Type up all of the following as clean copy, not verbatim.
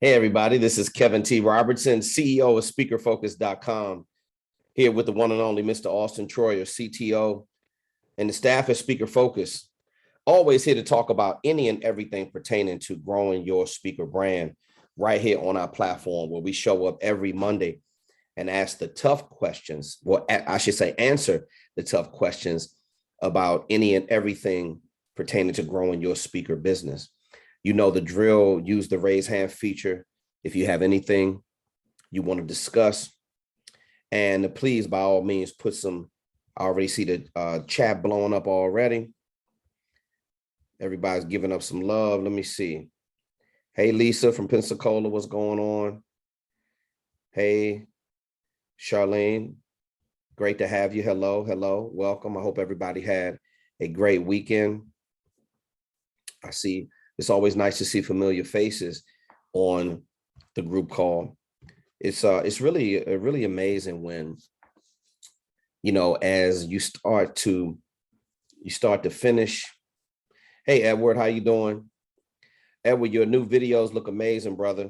Hey, everybody, this is Kevin T. Robertson, CEO of SpeakerFocus.com, here with the one and only Mr. Auston Troyer, CTO, and the staff at Speaker Focus. Always here to talk about any and everything pertaining to growing your speaker brand right here on our platform, where we show up every Monday and ask the tough questions, well, I should say answer the tough questions about any and everything pertaining to growing your speaker business. You know the drill. Use the raise hand feature if you have anything you want to discuss. And please, by all means, put some, I already see the chat blowing up already. Everybody's giving up some love. Let me see. Hey, Lisa from Pensacola, what's going on? Hey, Charlene, great to have you. Hello, hello, welcome. I hope everybody had a great weekend. I see. It's always nice to see familiar faces on the group call. It's really amazing when, you know, as you start to finish. Hey, Edward, how you doing? Edward, your new videos look amazing, brother.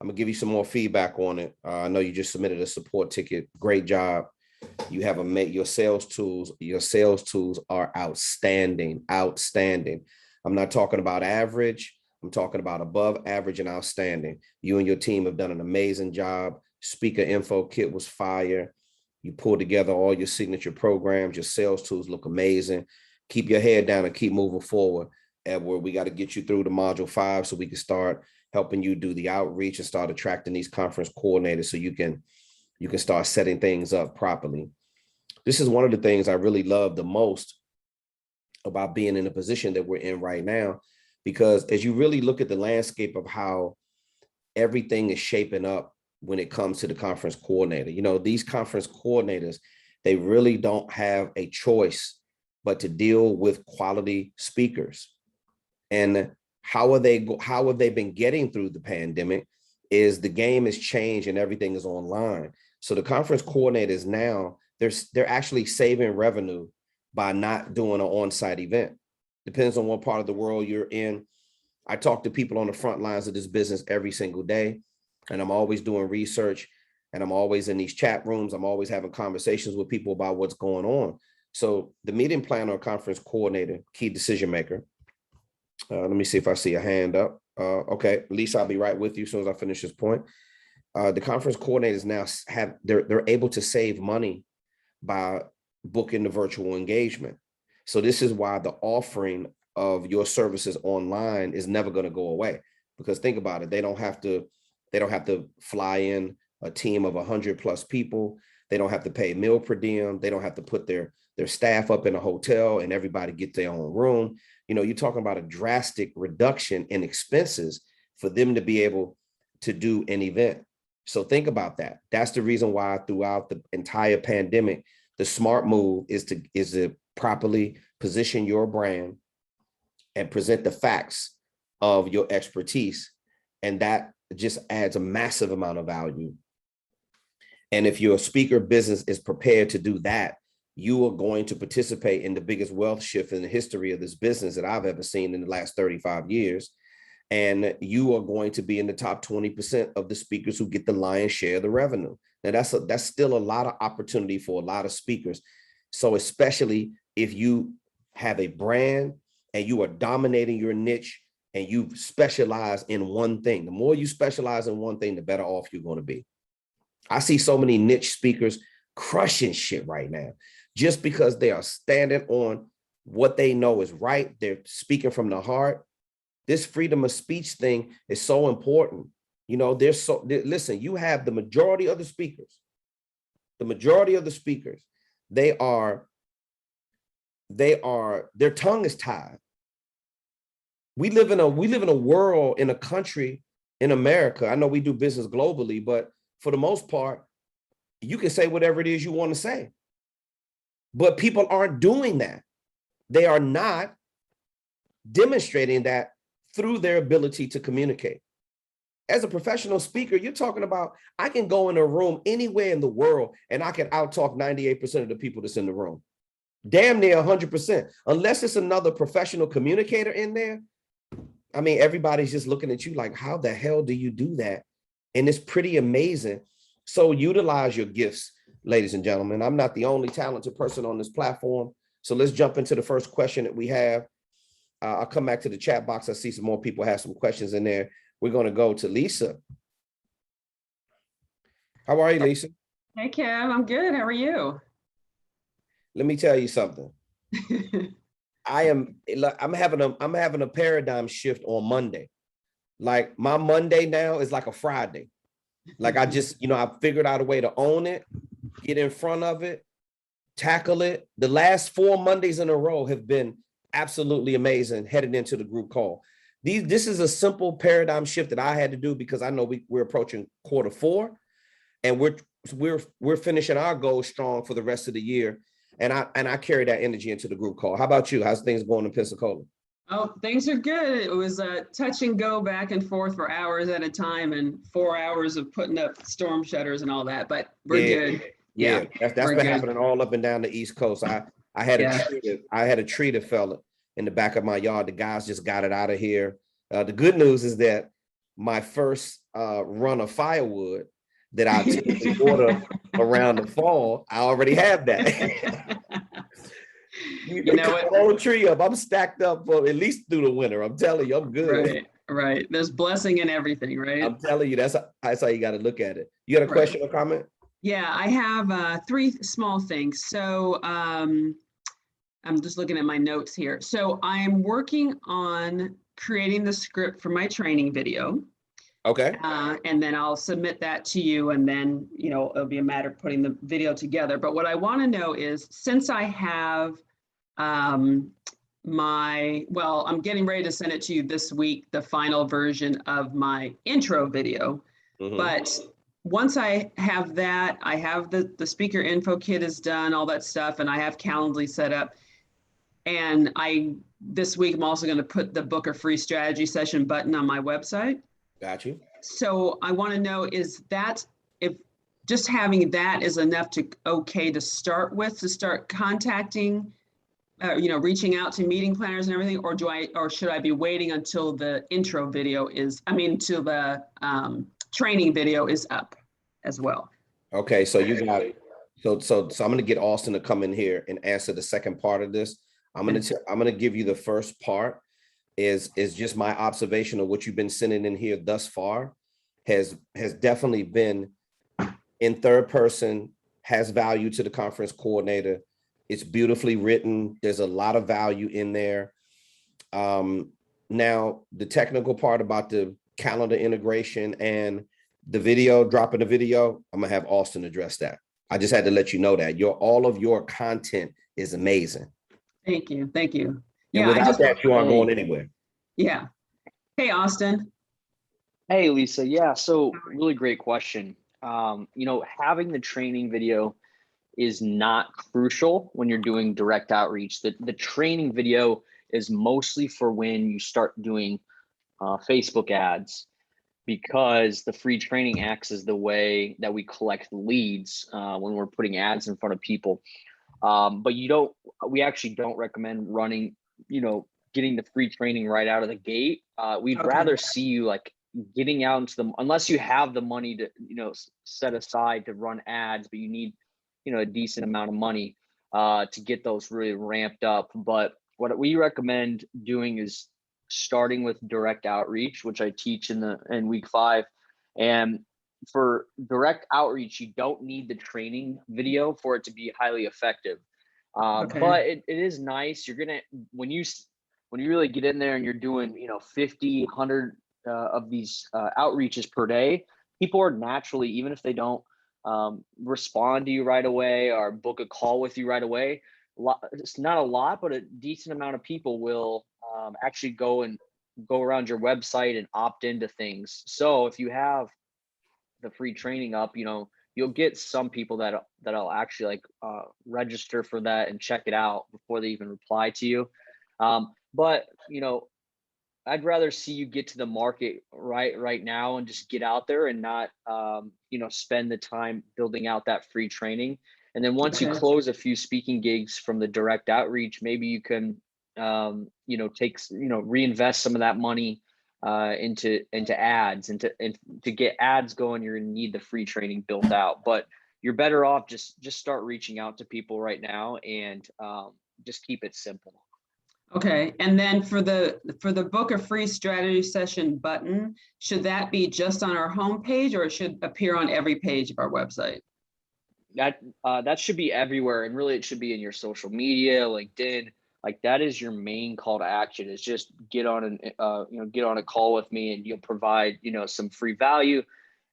I'm gonna give you some more feedback on it. I know you just submitted a support ticket. Great job. You have your sales tools. Your sales tools are outstanding, outstanding. I'm not talking about average. I'm talking about above average and outstanding. You and your team have done an amazing job. Speaker info kit was fire. You pulled together all your signature programs. Your sales tools look amazing. Keep your head down and keep moving forward, Edward. We got to get you through to module 5 so we can start helping you do the outreach and start attracting these conference coordinators so you can start setting things up properly. This is one of the things I really love the most about being in the position that we're in right now, because as you really look at the landscape of how everything is shaping up when it comes to the conference coordinator, you know, these conference coordinators, they really don't have a choice but to deal with quality speakers. And how have they been getting through the pandemic is the game has changed and everything is online. So the conference coordinators now, they're actually saving revenue by not doing an on-site event. Depends on what part of the world you're in. I talk to people on the front lines of this business every single day, and I'm always doing research, and I'm always in these chat rooms. I'm always having conversations with people about what's going on. So the meeting planner or conference coordinator, key decision maker. Let me see if I see a hand up. Okay, Lisa, I'll be right with you as soon as I finish this point. The conference coordinators now they're able to save money by booking the virtual engagement. So this is why the offering of your services online is never going to go away, because think about it. They don't have to fly in a team of 100+ people. They don't have to pay meal per diem. They don't have to put their staff up in a hotel and everybody get their own room. You know, you're talking about a drastic reduction in expenses for them to be able to do an event. So think about that. That's the reason why throughout the entire pandemic, the smart move is to properly position your brand and present the facts of your expertise. And that just adds a massive amount of value. And if your speaker business is prepared to do that, you are going to participate in the biggest wealth shift in the history of this business that I've ever seen in the last 35 years. And you are going to be in the top 20% of the speakers who get the lion's share of the revenue. Now, that's still a lot of opportunity for a lot of speakers. So especially if you have a brand and you are dominating your niche and you specialize in one thing, the more you specialize in one thing, the better off you're going to be. I see so many niche speakers crushing shit right now just because they are standing on what they know is right. They're speaking from the heart. This freedom of speech thing is so important. You know, listen, you have the majority of the speakers, their tongue is tied. We live in a world, in a country, in America. I know we do business globally, but for the most part, you can say whatever it is you want to say. But people aren't doing that. They are not demonstrating that through their ability to communicate. As a professional speaker, you're talking about, I can go in a room anywhere in the world and I can out-talk 98% of the people that's in the room. Damn near 100%. Unless it's another professional communicator in there, I mean, everybody's just looking at you like, how the hell do you do that? And it's pretty amazing. So utilize your gifts, ladies and gentlemen. I'm not the only talented person on this platform. So let's jump into the first question that we have. I'll come back to the chat box. I see some more people have some questions in there. We're going to go to Lisa. How are you, Lisa? Hey, Kev, I'm good. How are you? Let me tell you something. I'm having a paradigm shift on Monday. Like my Monday now is like a Friday. Like I just, I figured out a way to own it, get in front of it, tackle it. The last 4 Mondays in a row have been absolutely amazing headed into the group call. This is a simple paradigm shift that I had to do because I know we're approaching Q4 and we're finishing our goals strong for the rest of the year. And I carry that energy into the group call. How about you? How's things going in Pensacola? Oh, things are good. It was a touch and go back and forth for hours at a time and 4 hours of putting up storm shutters and all that, but we're good. Yeah, that's been happening all up and down the East Coast. I had a tree that fell in the back of my yard. The guys just got it out of here. The good news is that my first run of firewood that I typically order around the fall, I already have that. You know what? The whole tree up. I'm stacked up for at least through the winter. I'm telling you, I'm good. Right. There's blessing in everything, right? I'm telling you, that's how you got to look at it. You got a question or comment? Yeah, I have 3 small things. So I'm just looking at my notes here. So I'm working on creating the script for my training video. Okay. And then I'll submit that to you, and then, it'll be a matter of putting the video together. But what I want to know is, since I have I'm getting ready to send it to you this week, the final version of my intro video. But once I have that, I have the speaker info kit is done, all that stuff, and I have Calendly set up. And this week, I'm also going to put the book a free strategy session button on my website. Got you. So I want to know, is that, if just having that is enough to start with, to start contacting, reaching out to meeting planners and everything, or should I be waiting until the intro video till the training video is up as well? Okay, so you got it. So I'm going to get Auston to come in here and answer the second part of this. I'm going to give you the first part. Is just my observation of what you've been sending in here thus far has definitely been in third person, has value to the conference coordinator. It's beautifully written. There's a lot of value in there. Now, the technical part about the calendar integration and the video, dropping the video, I'm gonna have Auston address that. I just had to let you know that all of your content is amazing. Thank you. And without that, you aren't going anywhere. Yeah. Hey, Auston. Hey, Lisa. Yeah, so really great question. Having the training video is not crucial when you're doing direct outreach. The training video is mostly for when you start doing Facebook ads, because the free training acts as the way that we collect leads when we're putting ads in front of people. But we actually don't recommend running, getting the free training right out of the gate. We'd rather see you like getting out into unless you have the money to, set aside to run ads, but you need, a decent amount of money to get those really ramped up. But what we recommend doing is starting with direct outreach, which I teach in week 5. And for direct outreach, you don't need the training video for it to be highly effective. But it is nice. You're gonna, when you really get in there and you're doing 50, 100 of these outreaches per day, people are naturally, even if they don't respond to you right away or book a call with you right away, it's not a lot, but a decent amount of people will actually go around your website and opt into things. So if you have the free training up, you'll get some people that'll actually register for that and check it out before they even reply to you. But I'd rather see you get to the market right now and just get out there and not spend the time building out that free training. And then once you close a few speaking gigs from the direct outreach, maybe you can takes, reinvest some of that money into ads, and to get ads going, you're going to need the free training built out. But you're better off just start reaching out to people right now, and just keep it simple. Okay, and then for the book a free strategy session button, should that be just on our homepage, or it should appear on every page of our website? That should be everywhere, and really it should be in your social media, LinkedIn. Like, that is your main call to action, is just get on a call with me, and you'll provide, some free value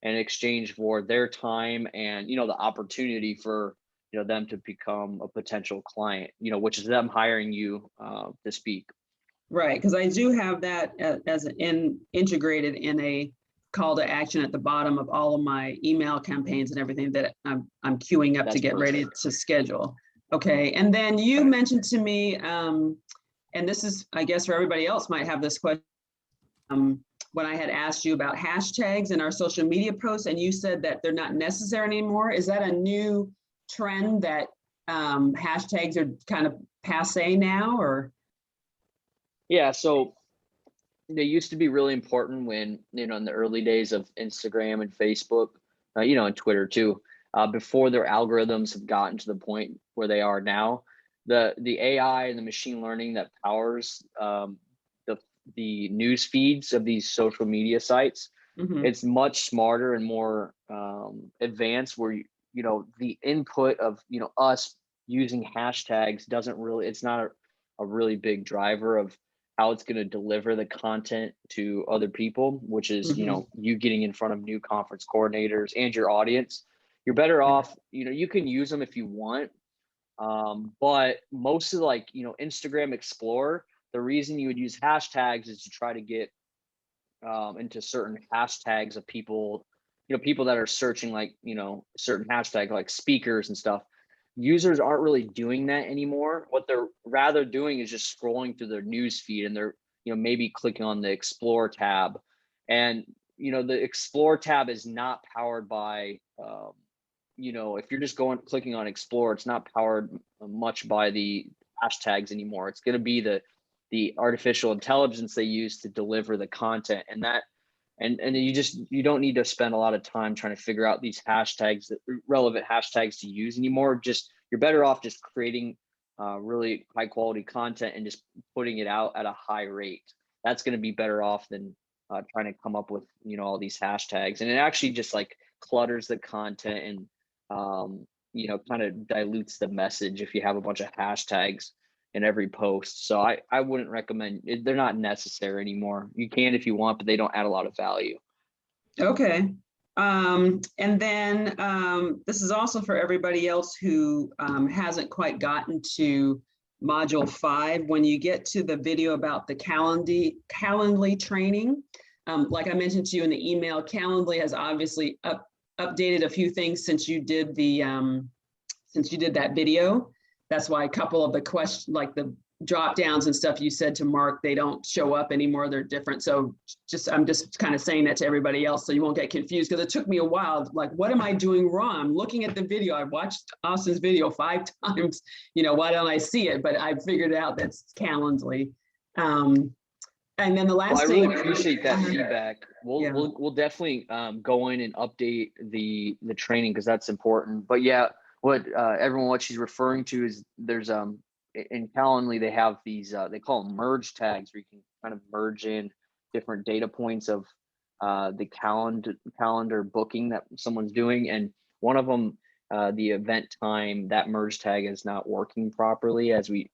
in exchange for their time and, the opportunity for, them to become a potential client, which is them hiring you to speak. Right, because I do have that as integrated in a call to action at the bottom of all of my email campaigns and everything that I'm queuing up to get ready to schedule. Okay, and then you mentioned to me, and this is, I guess, for everybody else might have this question, when I had asked you about hashtags in our social media posts, and you said that they're not necessary anymore. Is that a new trend that hashtags are kind of passe now, or? Yeah, so they used to be really important when, in the early days of Instagram and Facebook, and Twitter too, before their algorithms have gotten to the point where they are now. The AI and the machine learning that powers the news feeds of these social media sites, it's much smarter and more advanced, where the input of us using hashtags it's not a really big driver of how it's going to deliver the content to other people, which is you getting in front of new conference coordinators and your audience. You're better off, you can use them if you want, but most of Instagram Explorer, the reason you would use hashtags is to try to get into certain hashtags of people, people that are searching certain hashtags like speakers and stuff. Users aren't really doing that anymore. What they're rather doing is just scrolling through their news feed, and they're maybe clicking on the Explore tab, and the Explore tab is not powered by if you're just clicking on Explore, it's not powered much by the hashtags anymore. It's going to be the artificial intelligence they use to deliver the content, and that and you don't need to spend a lot of time trying to figure out these hashtags, relevant hashtags to use anymore. You're better off just creating really high quality content and just putting it out at a high rate. That's going to be better off than trying to come up with all these hashtags, and it actually just clutters the content and kind of dilutes the message if you have a bunch of hashtags in every post. So I wouldn't recommend it. They're not necessary anymore. You can if you want, but they don't add a lot of value. Okay. And then this is also for everybody else who hasn't quite gotten to module 5. When you get to the video about the Calendly training, like I mentioned to you in the email, Calendly has obviously updated a few things since you did that video. That's why a couple of the questions, like the drop downs and stuff you said to Mark, they don't show up anymore. They're different. So I'm just kind of saying that to everybody else so you won't get confused, because it took me a while. Like, what am I doing wrong? I'm looking at the video. I watched Austin's video 5 times. Why don't I see it? But I figured out that's Calendly. And then the last thing. I really appreciate that feedback. We'll definitely go in and update the training, because that's important. But yeah, what she's referring to is there's in Calendly they have these they call them merge tags, where you can kind of merge in different data points of the calendar booking that someone's doing, and one of them, the event time, that merge tag is not working properly as we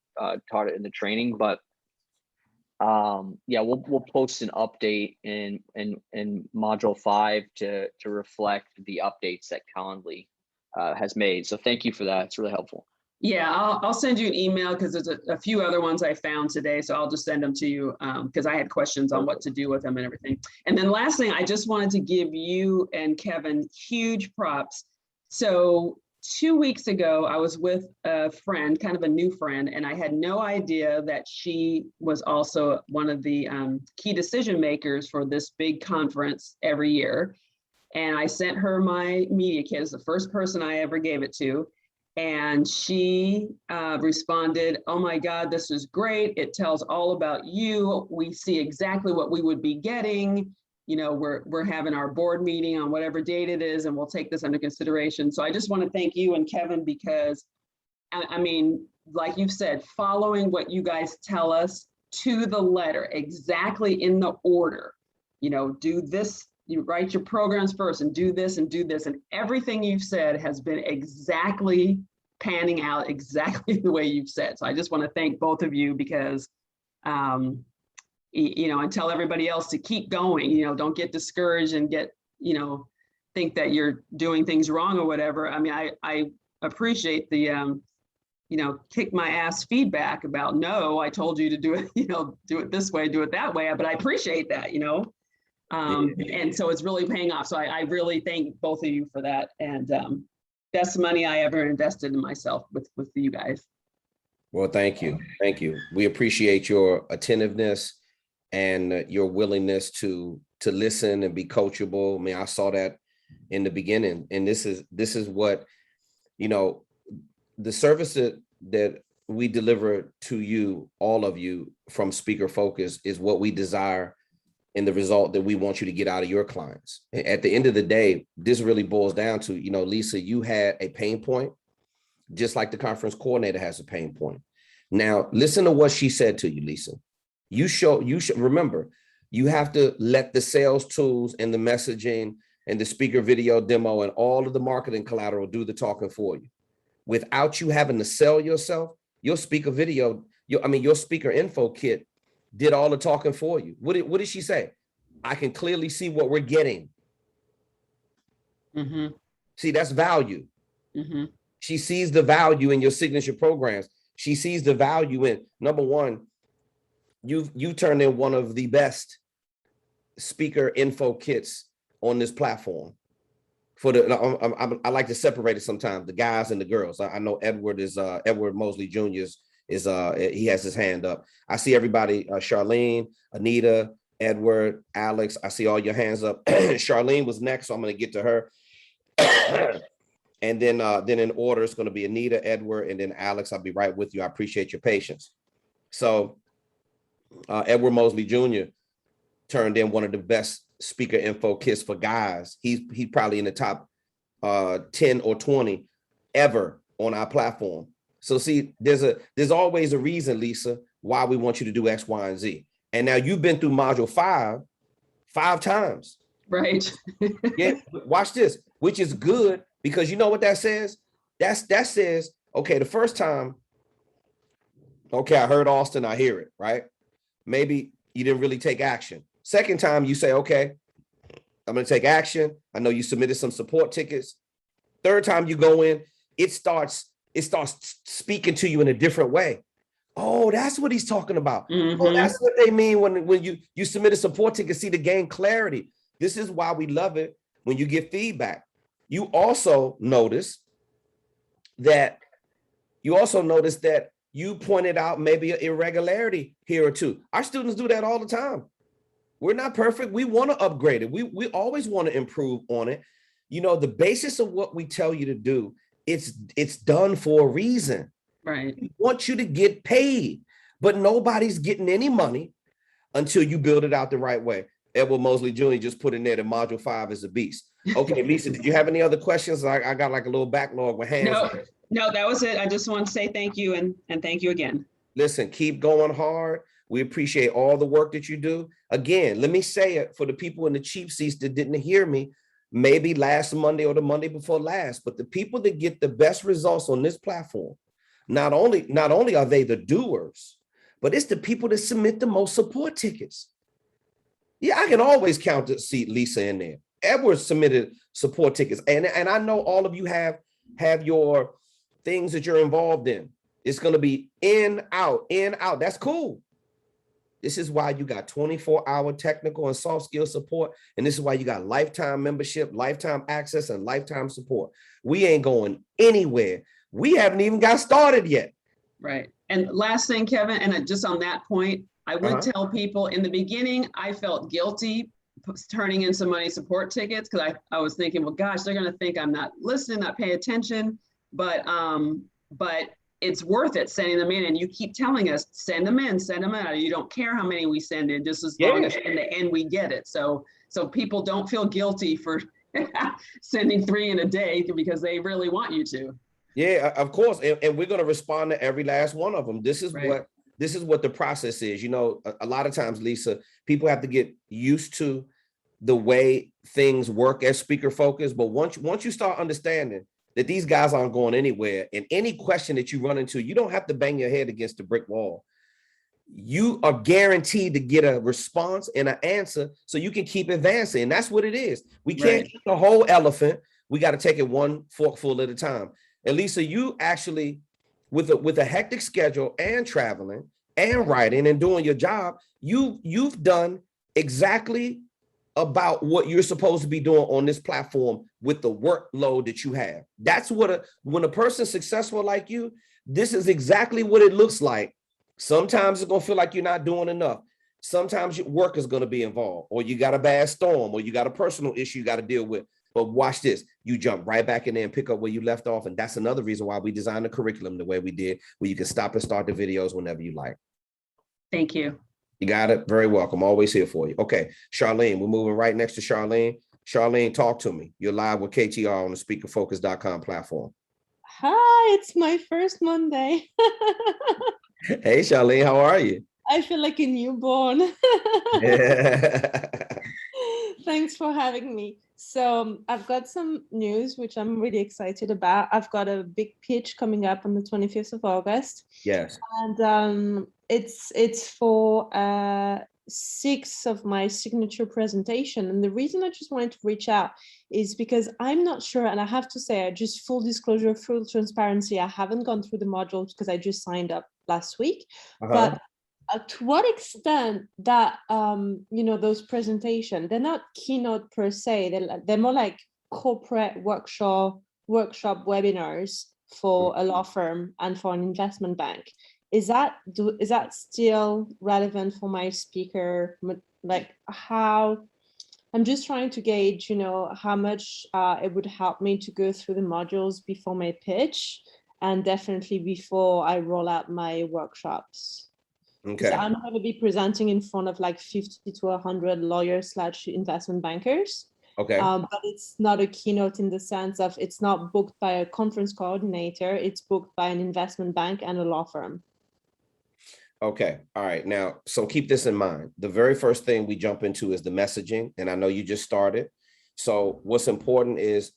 taught it in the training. But we'll post an update in module 5 to reflect the updates that Calendly has made. So thank you for that. It's really helpful. Yeah, I'll send you an email, because there's a few other ones I found today. So I'll just send them to you because I had questions on what to do with them and everything. And then last thing, I just wanted to give you and Kevin huge props. So 2 weeks ago, I was with a friend, kind of a new friend, and I had no idea that she was also one of the key decision makers for this big conference every year. And I sent her my media kit. It's the first person I ever gave it to. And she responded, "Oh my God, this is great. It tells all about you. We see exactly what we would be getting. You know, we're having our board meeting on whatever date it is, and we'll take this under consideration." So I just want to thank you and Kevin, because I mean, like you've said, following what you guys tell us to the letter, exactly in the order, you know, do this, you write your programs first and do this and do this. And everything you've said has been exactly panning out exactly the way you've said. So I just want to thank both of you, because, you know, and tell everybody else to keep going, you know, don't get discouraged and get, you know, think that you're doing things wrong or whatever. I mean, I appreciate the, you know, kick my ass feedback about, no, I told you to do it, you know, do it this way, do it that way. But I appreciate that, you know. And so it's really paying off. So I really thank both of you for that. And best money I ever invested in myself with you guys. Well, thank you. Thank you. We appreciate your attentiveness and your willingness to listen and be coachable. I mean, I saw that in the beginning, and this is what, you know, the service that we deliver to you, all of you, from Speaker Focus, is what we desire and the result that we want you to get out of your clients. At the end of the day, this really boils down to, you know, Lisa, you had a pain point, just like the conference coordinator has a pain point. Now, listen to what she said to you, Lisa. You should remember, you have to let the sales tools and the messaging and the speaker video demo and all of the marketing collateral do the talking for you. Without you having to sell yourself, your speaker video, your speaker info kit did all the talking for you. What did she say? I can clearly see what we're getting. Mm-hmm. See, that's value. Mm-hmm. She sees the value in your signature programs. She sees the value in, number one, you turned in one of the best speaker info kits on this platform. For the, I like to separate it sometimes, the guys and the girls. I know Edward Mosley Jr. He has his hand up. I see everybody, Charlene, Anita, Edward, Alex. I see all your hands up. Charlene was next, so I'm going to get to her. And then in order, it's going to be Anita, Edward, and then Alex. I'll be right with you. I appreciate your patience. So Edward Mosley Jr. turned in one of the best speaker info kits for guys. He's probably in the top 10 or 20 ever on our platform. So see, there's always a reason, Lisa, why we want you to do X, Y, and Z. And now you've been through module five times. Right. Yeah, watch this, which is good, because you know what that says? That says, okay, the first time, okay, I heard Austin, I hear it, right? Maybe you didn't really take action. Second time you say, okay, I'm going to take action. I know you submitted some support tickets. Third time you go in, it starts speaking to you in a different way. Oh, that's what he's talking about. Mm-hmm. Oh, that's what they mean when you submit a support ticket, see, to gain clarity. This is why we love it when you get feedback. You also notice that you pointed out maybe an irregularity here or two. Our students do that all the time. We're not perfect. We want to upgrade it. We always want to improve on it. You know, the basis of what we tell you to do, it's done for a reason. Right. We want you to get paid, but nobody's getting any money until you build it out the right way. Edward Mosley Jr. just put in there that module 5 is a beast. Okay, Lisa, did you have any other questions? I got like a little backlog with hands. No, that was it. I just want to say thank you and thank you again. Listen, keep going hard. We appreciate all the work that you do. Again, let me say it for the people in the cheap seats that didn't hear me, maybe last Monday or the Monday before last, but the people that get the best results on this platform, not only are they the doers, but it's the people that submit the most support tickets. Yeah, I can always count to see Lisa in there. Edward submitted support tickets, and I know all of you have your things that you're involved in. It's going to be in, out. That's cool. This is why you got 24-hour technical and soft skill support. And this is why you got lifetime membership, lifetime access, and lifetime support. We ain't going anywhere. We haven't even got started yet. Right. And last thing, Kevin, and just on that point, I would tell people in the beginning, I felt guilty turning in some money support tickets, because I was thinking, well, gosh, they're going to think I'm not listening, not paying attention. but it's worth it sending them in, and you keep telling us, send them in. You don't care how many we send in, just as long as in the end we get it. So people don't feel guilty for sending 3 in a day because they really want you to. Yeah, of course. And we're going to respond to every last one of them. This is what the process is. You know, a lot of times, Lisa, people have to get used to the way things work as Speaker Focus. But once you start understanding that these guys aren't going anywhere, and any question that you run into, you don't have to bang your head against the brick wall. You are guaranteed to get a response and an answer so you can keep advancing. And that's what it is. We can't eat the whole elephant. We got to take it one forkful at a time. And Lisa, you actually, with a hectic schedule and traveling and writing and doing your job, you've done exactly about what you're supposed to be doing on this platform with the workload that you have. That's what when a person's successful like you, this is exactly what it looks like. Sometimes it's gonna feel like you're not doing enough. Sometimes your work is gonna be involved, or you got a bad storm, or you got a personal issue you got to deal with. But watch this, you jump right back in there and pick up where you left off. And that's another reason why we designed the curriculum the way we did, where you can stop and start the videos whenever you like. Thank you. You got it. Very welcome. Always here for you. Okay, Charlene, we're moving right next to Charlene. Charlene, talk to me. You're live with KTR on the speakerfocus.com platform. Hi, it's my first Monday. Hey, Charlene, how are you? I feel like a newborn. Yeah. Thanks for having me. So I've got some news, which I'm really excited about. I've got a big pitch coming up on the 25th of August. Yes. And it's for 6 of my signature presentation. And the reason I just wanted to reach out is because I'm not sure, and I have to say, just full disclosure, full transparency, I haven't gone through the modules because I just signed up last week. But to what extent that those presentations, they're not keynote per se, they're more like corporate workshop webinars for a law firm and for an investment bank. Is that still relevant for my speaker? Like, how I'm just trying to gauge, how much it would help me to go through the modules before my pitch, and definitely before I roll out my workshops. Okay. So I'm going to be presenting in front of like 50 to 100 lawyers / investment bankers. Okay. But it's not a keynote in the sense of it's not booked by a conference coordinator. It's booked by an investment bank and a law firm. Okay. All right. Now, so keep this in mind. The very first thing we jump into is the messaging. And I know you just started. So what's important is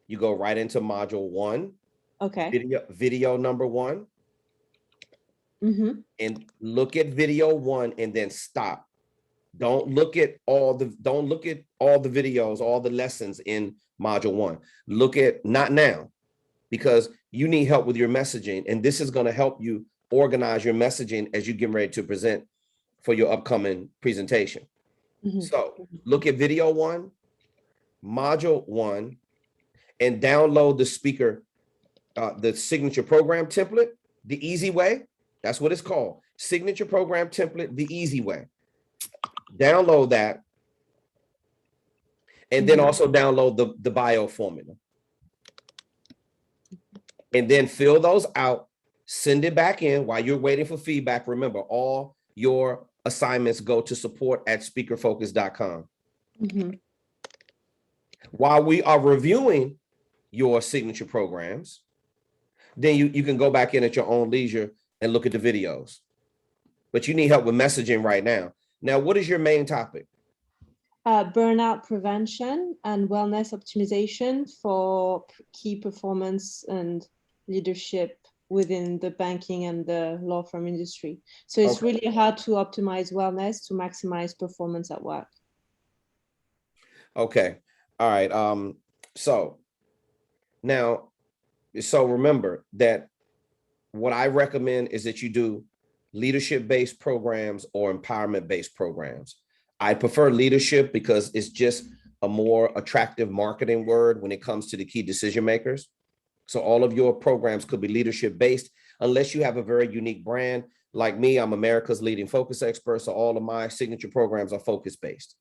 you go right into module 1. Okay. Video number 1. Mm-hmm. And look at video 1 and then stop. Don't look at all the videos, all the lessons in module 1. Look at not now, because you need help with your messaging. And this is going to help you organize your messaging as you get ready to present for your upcoming presentation. Mm-hmm. So look at video 1, module 1, and download the speaker, the signature program template, the easy way. That's what it's called. Signature program template, the easy way. Download that. And then also download the bio formula. And then fill those out, send it back in while you're waiting for feedback. Remember, all your assignments go to support@speakerfocus.com. Mm-hmm. While we are reviewing your signature programs, then you can go back in at your own leisure and look at the videos. But you need help with messaging right now. Now, what is your main topic? Burnout prevention and wellness optimization for key performance and leadership within the banking and the law firm industry. So it's really hard to optimize wellness to maximize performance at work. Okay. All right. So remember that what I recommend is that you do leadership-based programs or empowerment-based programs. I prefer leadership because it's just a more attractive marketing word when it comes to the key decision makers. So all of your programs could be leadership-based unless you have a very unique brand. Like me, I'm America's leading focus expert, so all of my signature programs are focus-based.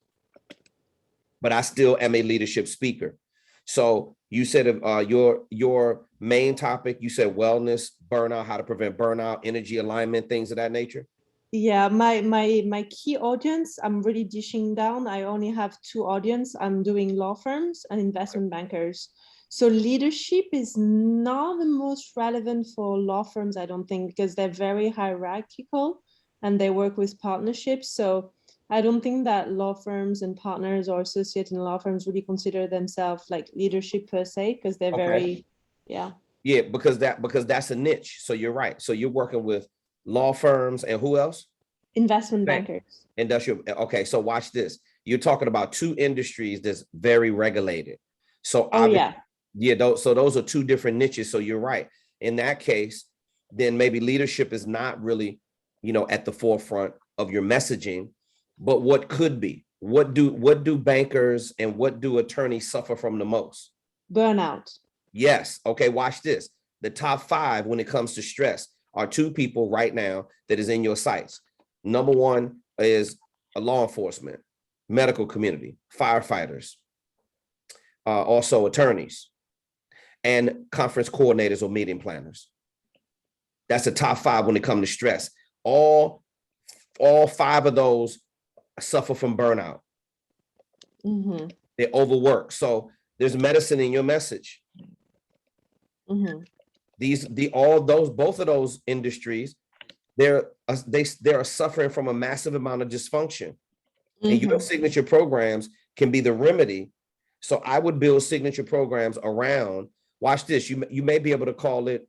But I still am a leadership speaker. So You said your main topic, you said wellness, burnout, how to prevent burnout, energy alignment, things of that nature. Yeah, my key audience, I'm really dishing down. I only have two audience. I'm doing law firms and investment bankers. So leadership is not the most relevant for law firms, I don't think, because they're very hierarchical and they work with partnerships. So I don't think that law firms and partners or associates in law firms really consider themselves like leadership per se, because they're very, yeah. Yeah, because that's a niche. So you're right. So you're working with law firms and who else? Investment bankers. Industrial. Okay, so watch this. You're talking about two industries that's very regulated. So those are two different niches. So you're right. In that case, then maybe leadership is not really, at the forefront of your messaging, but what could be? What do bankers and what do attorneys suffer from the most? Burnout. Yes. Okay, watch this. The top 5 when it comes to stress are 2 people right now that is in your sites. Number 1 is a law enforcement, medical community, firefighters, also attorneys, and conference coordinators or meeting planners. That's the top 5 when it comes to stress. All 5 of those suffer from burnout. Mm-hmm. They're overworked. So there's medicine in your message. Mm-hmm. Both of those industries, they are suffering from a massive amount of dysfunction. Mm-hmm. And your signature programs can be the remedy. So I would build signature programs around, watch this, you may be able to call it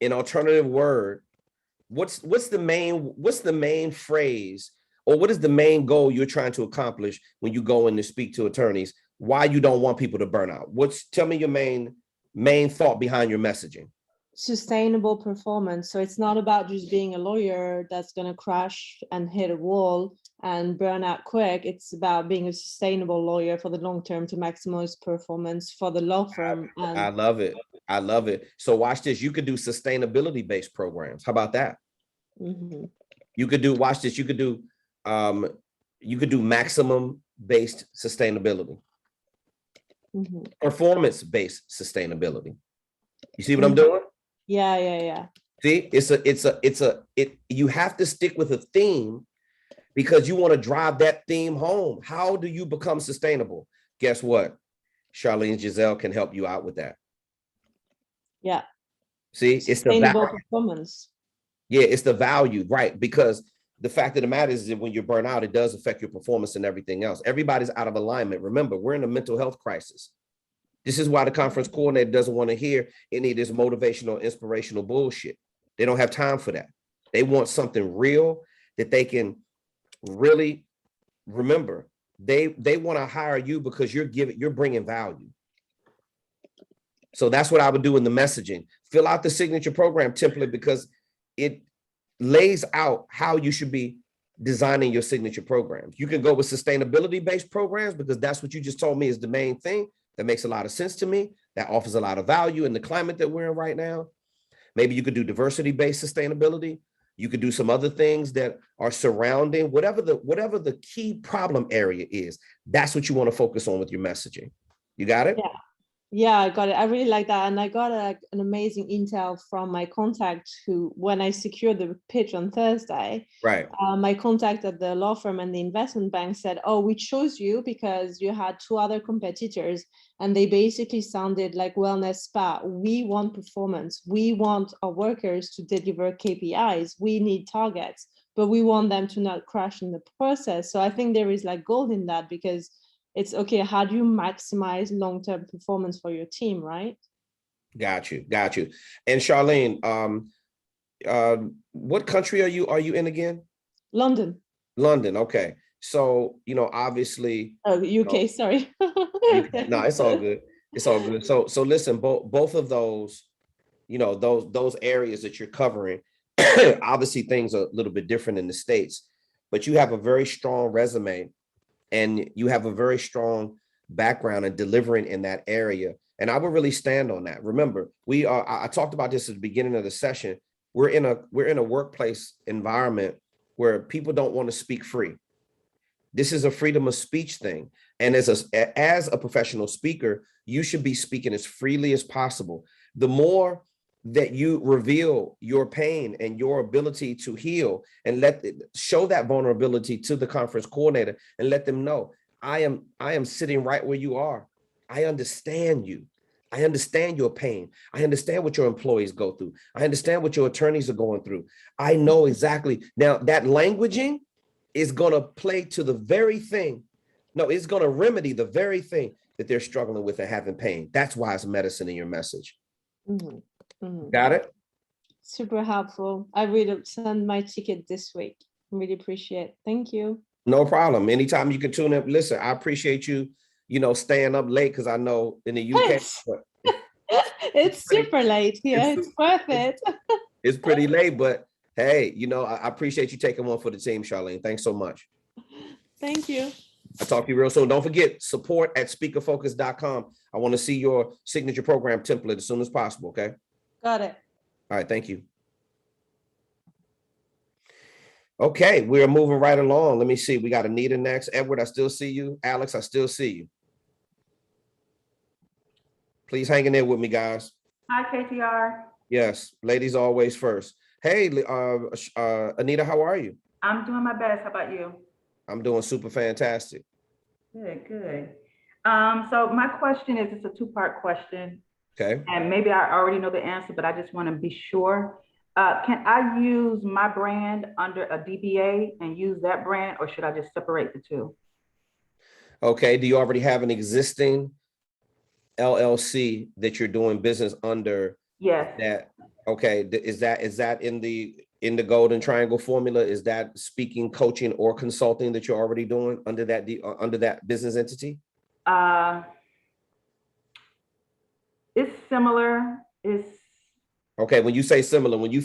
an alternative word. What's the main phrase, or what is the main goal you're trying to accomplish when you go in to speak to attorneys? Why you don't want people to burn out? Tell me your main thought behind your messaging. Sustainable performance. So it's not about just being a lawyer that's going to crash and hit a wall and burn out quick. It's about being a sustainable lawyer for the long term to maximize performance for the law firm. I love it. I love it. So watch this. You could do sustainability based programs. How about that? Mm-hmm. You could do, watch this. You could do maximum based sustainability. Mm-hmm. Performance based sustainability. You see what I'm doing? Yeah. See, you have to stick with a theme because you want to drive that theme home. How do you become sustainable? Guess what? Charlene Giselle can help you out with that. Yeah. See, it's the sustainable performance. Yeah, it's the value, right? Because the fact of the matter is that when you burn out, it does affect your performance and everything else. Everybody's out of alignment. Remember, we're in a mental health crisis. This is why the conference coordinator doesn't want to hear any of this motivational, inspirational bullshit. They don't have time for that. They want something real that they can really remember. They want to hire you because you're bringing value. So that's what I would do in the messaging. Fill out the signature program template because it lays out how you should be designing your signature programs. You can go with sustainability-based programs because that's what you just told me is the main thing. That makes a lot of sense to me. That offers a lot of value in the climate that we're in right now. Maybe you could do diversity-based sustainability. You could do some other things that are surrounding whatever the key problem area is. That's what you want to focus on with your messaging. You got it? Yeah, I got it. I really like that. And I got an amazing intel from my contact who, when I secured the pitch on Thursday, right. My contact at the law firm and the investment bank said, oh, we chose you because you had 2 other competitors. And they basically sounded like wellness spa. We want performance. We want our workers to deliver KPIs. We need targets, but we want them to not crash in the process. So I think there is like gold in that because it's okay. How do you maximize long-term performance for your team, right? Got you. And Charlene, what country are you in again? London. Okay. So, obviously. Oh, UK, sorry. No, it's all good. So listen, both of those, those areas that you're covering, obviously things are a little bit different in the States, but you have a very strong resume and you have a very strong background in delivering in that area. And I would really stand on that. Remember, I talked about this at the beginning of the session. We're in a workplace environment where people don't want to speak free. This is a freedom of speech thing. And as a professional speaker, you should be speaking as freely as possible. The more that you reveal your pain and your ability to heal and show that vulnerability to the conference coordinator and let them know, I am sitting right where you are. I understand you. I understand your pain. I understand what your employees go through. I understand what your attorneys are going through. I know exactly. Now that languaging is going to play to the very thing. No, it's going to remedy the very thing that they're struggling with and having pain. That's why it's medicine in your message. Mhm, mhm. Got it? Super helpful. I will send my ticket this week. Really appreciate it. Thank you. No problem. Anytime you can tune in. Listen, I appreciate you, staying up late because I know in the UK, Yes. It's super late here. It's worth it. it's pretty late, but hey, I appreciate you taking one for the team, Charlene. Thanks so much. Thank you. I'll talk to you real soon. Don't forget, support@speakerfocus.com. I want to see your signature program template as soon as possible, okay? Got it. All right, thank you. Okay, we're moving right along. Let me see. We got Anita next. Edward, I still see you. Alex, I still see you. Please hang in there with me, guys. Hi, KTR. Yes, ladies always first. Hey, Anita, how are you? I'm doing my best. How about you? I'm doing super fantastic. Good, good. So my question is, it's a two-part question, Okay. and maybe I already know the answer, but I just want to be sure. Can I use my brand under a DBA and use that brand, or should I just separate the two? Okay, do you already have an existing LLC that you're doing business under? Yes. That, okay, is that in the golden triangle formula? Is that speaking, coaching, or consulting that you're already doing under that business entity? It's similar. It's okay. When you say similar, when you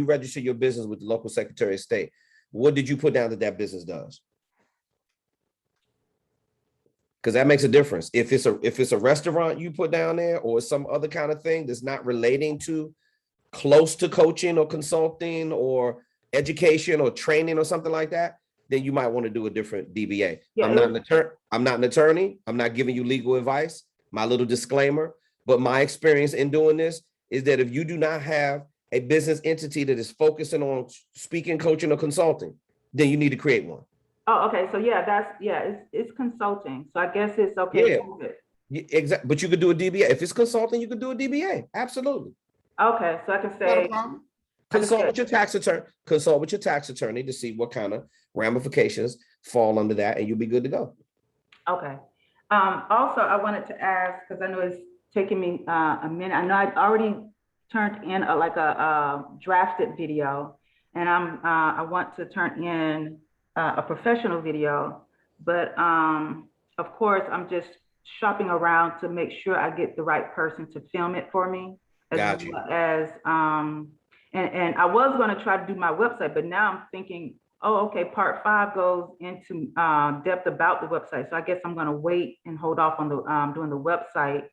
register your business with the local Secretary of State, what did you put down that business does? Because that makes a difference. If it's a restaurant you put down there, or some other kind of thing that's not relating to close to coaching or consulting or education or training or something like that, then you might want to do a different DBA. Yeah, I'm not an attorney. I'm not giving you legal advice. My little disclaimer, but my experience in doing this is that if you do not have a business entity that is focusing on speaking, coaching, or consulting, then you need to create one. oh, okay. So yeah, it's consulting. So I guess it's okay. Yeah. Exactly. But you could do a DBA. If it's consulting, you could do a DBA. Absolutely. Okay, so I can Not a say problem. Consult with your tax attorney. Consult with your tax attorney to see what kind of ramifications fall under that, and you'll be good to go. okay. Also, I wanted to ask, because I know it's taking me a minute. I know I've already turned in a drafted video, and I want to turn in a professional video, but of course I'm just shopping around to make sure I get the right person to film it for me, as well as and I was going to try to do my website, but now I'm thinking, oh, okay, part 5 goes into depth about the website. So I guess I'm going to wait and hold off on the doing the website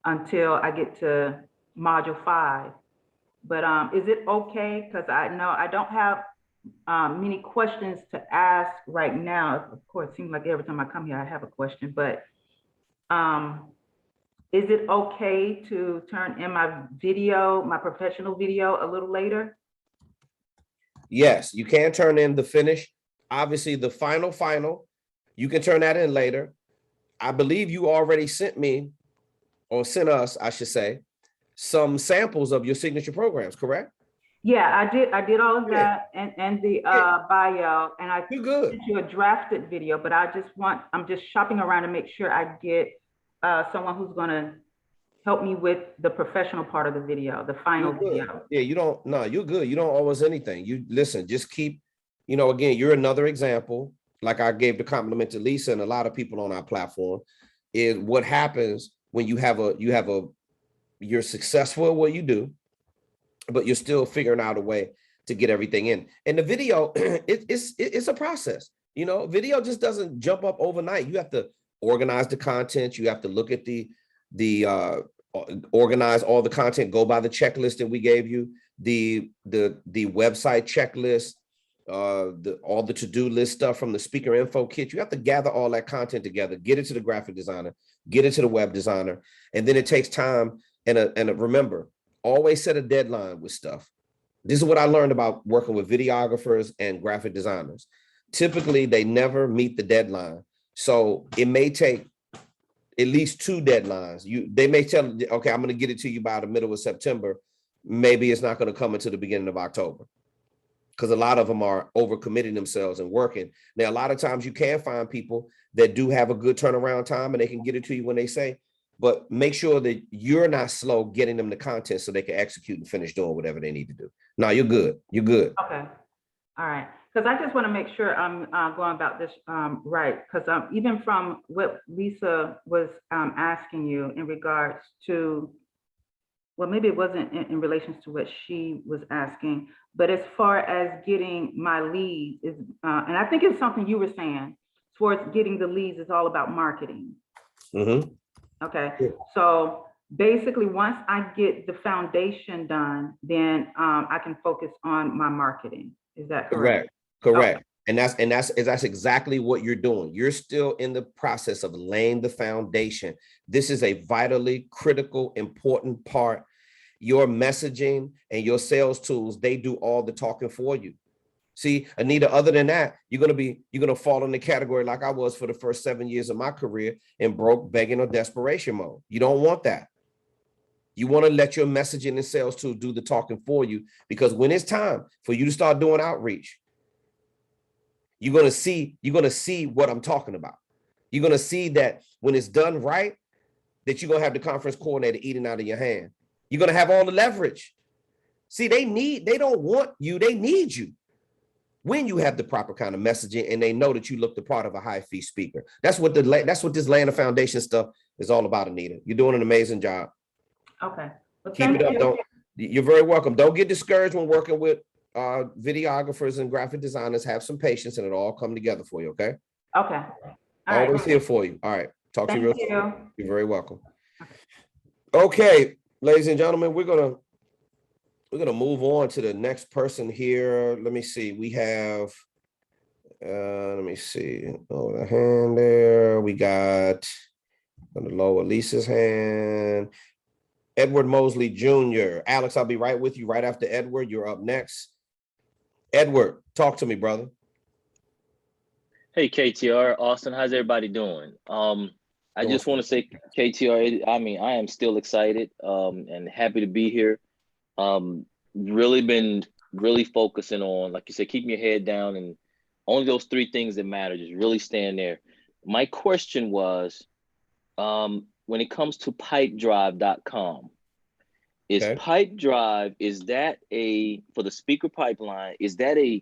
until I get to module 5. But is it okay? Because I know I don't have many questions to ask right now. Of course, it seems like every time I come here, I have a question, but is it okay to turn in my video, my professional video, a little later? Yes, you can turn in the finish. Obviously, the final, you can turn that in later. I believe you already sent me, or sent us, I should say, some samples of your signature programs, correct? Yeah, I did all of that and the bio, and I sent you a drafted video, but I'm just shopping around to make sure I get someone who's gonna help me with the professional part of the video, the final video. Yeah, you're good. You don't owe us anything. You listen, just keep, again, you're another example, like I gave the compliment to Lisa and a lot of people on our platform, is what happens when you're successful at what you do, but you're still figuring out a way to get everything in. And the video, it's a process. Video just doesn't jump up overnight. You have to organize the content. You have to look at the organize all the content, go by the checklist that we gave you, the website checklist, all the to-do list stuff from the speaker info kit. You have to gather all that content together, get it to the graphic designer, get it to the web designer, and then it takes time. And remember, always set a deadline with stuff. This is what I learned about working with videographers and graphic designers. Typically, they never meet the deadline. So it may take at least 2 deadlines. They may tell, okay, I'm going to get it to you by the middle of September. Maybe it's not going to come until the beginning of October, because a lot of them are overcommitting themselves and working. Now, a lot of times you can find people that do have a good turnaround time and they can get it to you when they say, but make sure that you're not slow getting them the content so they can execute and finish doing whatever they need to do. No, you're good. You're good. Okay. All right. Because I just want to make sure I'm going about this right. Because even from what Lisa was asking you in regards to, well, maybe it wasn't in relation to what she was asking, but as far as getting my leads is, and I think it's something you were saying, as far as getting the leads is all about marketing. Mm-hmm. Okay. So basically, once I get the foundation done, then I can focus on my marketing. Is that correct? Correct. Okay. And that's exactly what you're doing. You're still in the process of laying the foundation. This is a vitally critical, important part. Your messaging and your sales tools, they do all the talking for you. See, Anita, other than that, you're gonna fall in the category like I was for the first 7 years of my career, in broke, begging, or desperation mode. You don't want that. You want to let your messaging and sales tool do the talking for you, because when it's time for you to start doing outreach, you're gonna see what I'm talking about. You're gonna see that when it's done right, that you're gonna have the conference coordinator eating out of your hand. You're gonna have all the leverage. See, they don't want you, they need you. When you have the proper kind of messaging and they know that you look the part of a high fee speaker. That's what this laying the foundation stuff is all about, Anita. You're doing an amazing job. Okay. Well, Keep it up. You're very welcome. Don't get discouraged when working with videographers and graphic designers. Have some patience and it'll all come together for you, okay? Okay. Always here for you. All right. Talk to you real soon. You're very welcome. Okay, ladies and gentlemen, we're gonna move on to the next person here. Let me see. We have, let me see. Oh, the hand there. We got on the lower Lisa's hand. Edward Mosley Jr. Alex, I'll be right with you right after Edward. You're up next. Edward, talk to me, brother. Hey, KTR. Austin, how's everybody doing? I just want to say, KTR, I am still excited and happy to be here. Really been focusing on, like you said, keeping your head down and only those 3 things that matter, just really staying there. My question was, when it comes to pipedrive.com, is Pipedrive, is that for the speaker pipeline, is that a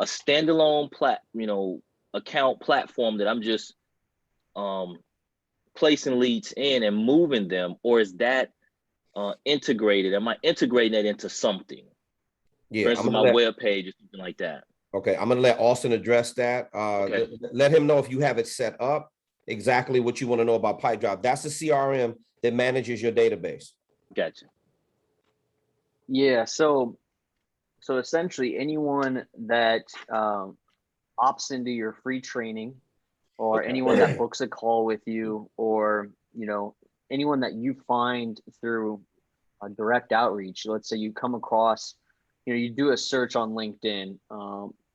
standalone account platform that I'm just placing leads in and moving them, or is that integrated? Am I integrating that into something? Yeah, for instance, my web page or something like that. Okay, I'm gonna let Austin address that. Okay. Let him know if you have it set up, exactly what you want to know about Pipedrive. That's the CRM that manages your database. Gotcha. Yeah, so essentially anyone that opts into your free training, or anyone that books a call with you, or anyone that you find through a direct outreach. Let's say you come across, you do a search on LinkedIn,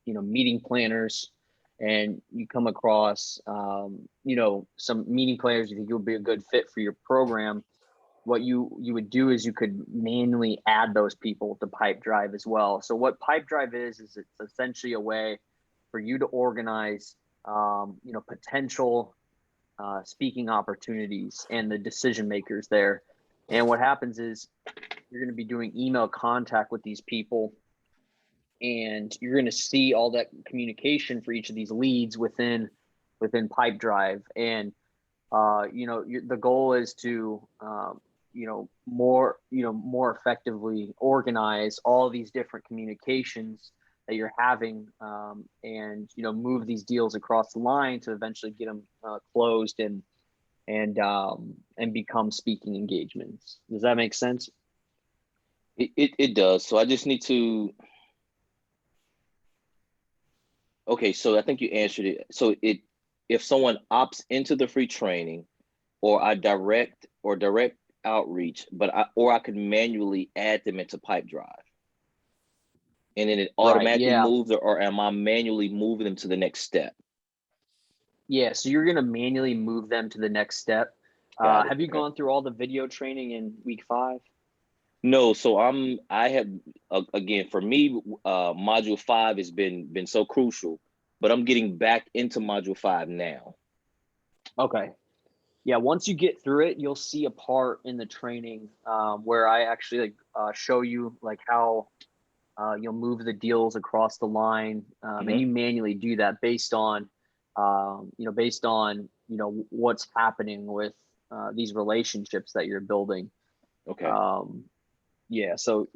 meeting planners, and you come across some meeting planners you think would be a good fit for your program. What you would do is you could manually add those people to Pipedrive as well. So what Pipedrive is it's essentially a way for you to organize, potential speaking opportunities and the decision makers there. And what happens is you're going to be doing email contact with these people, and you're going to see all that communication for each of these leads within Pipedrive. And the goal is to more effectively organize all these different communications that you're having, and move these deals across the line to eventually get them closed and become speaking engagements. Does that make sense? It does. So I just need to Okay, so I think you answered it. So if someone opts into the free training, or I direct outreach, but I could manually add them into Pipedrive, and then it Right, automatically yeah. moves, or am I manually moving them to the next step? Yeah, so you're going to manually move them to the next step. Got it. Have you gone through all the video training in week 5? No, so I have again, for me, module 5 has been so crucial, but I'm getting back into module 5 now. Okay. Yeah, once you get through it, you'll see a part in the training where I actually show you like how you'll move the deals across the line, and you manually do that based on what's happening with these relationships that you're building. Okay. Yeah, so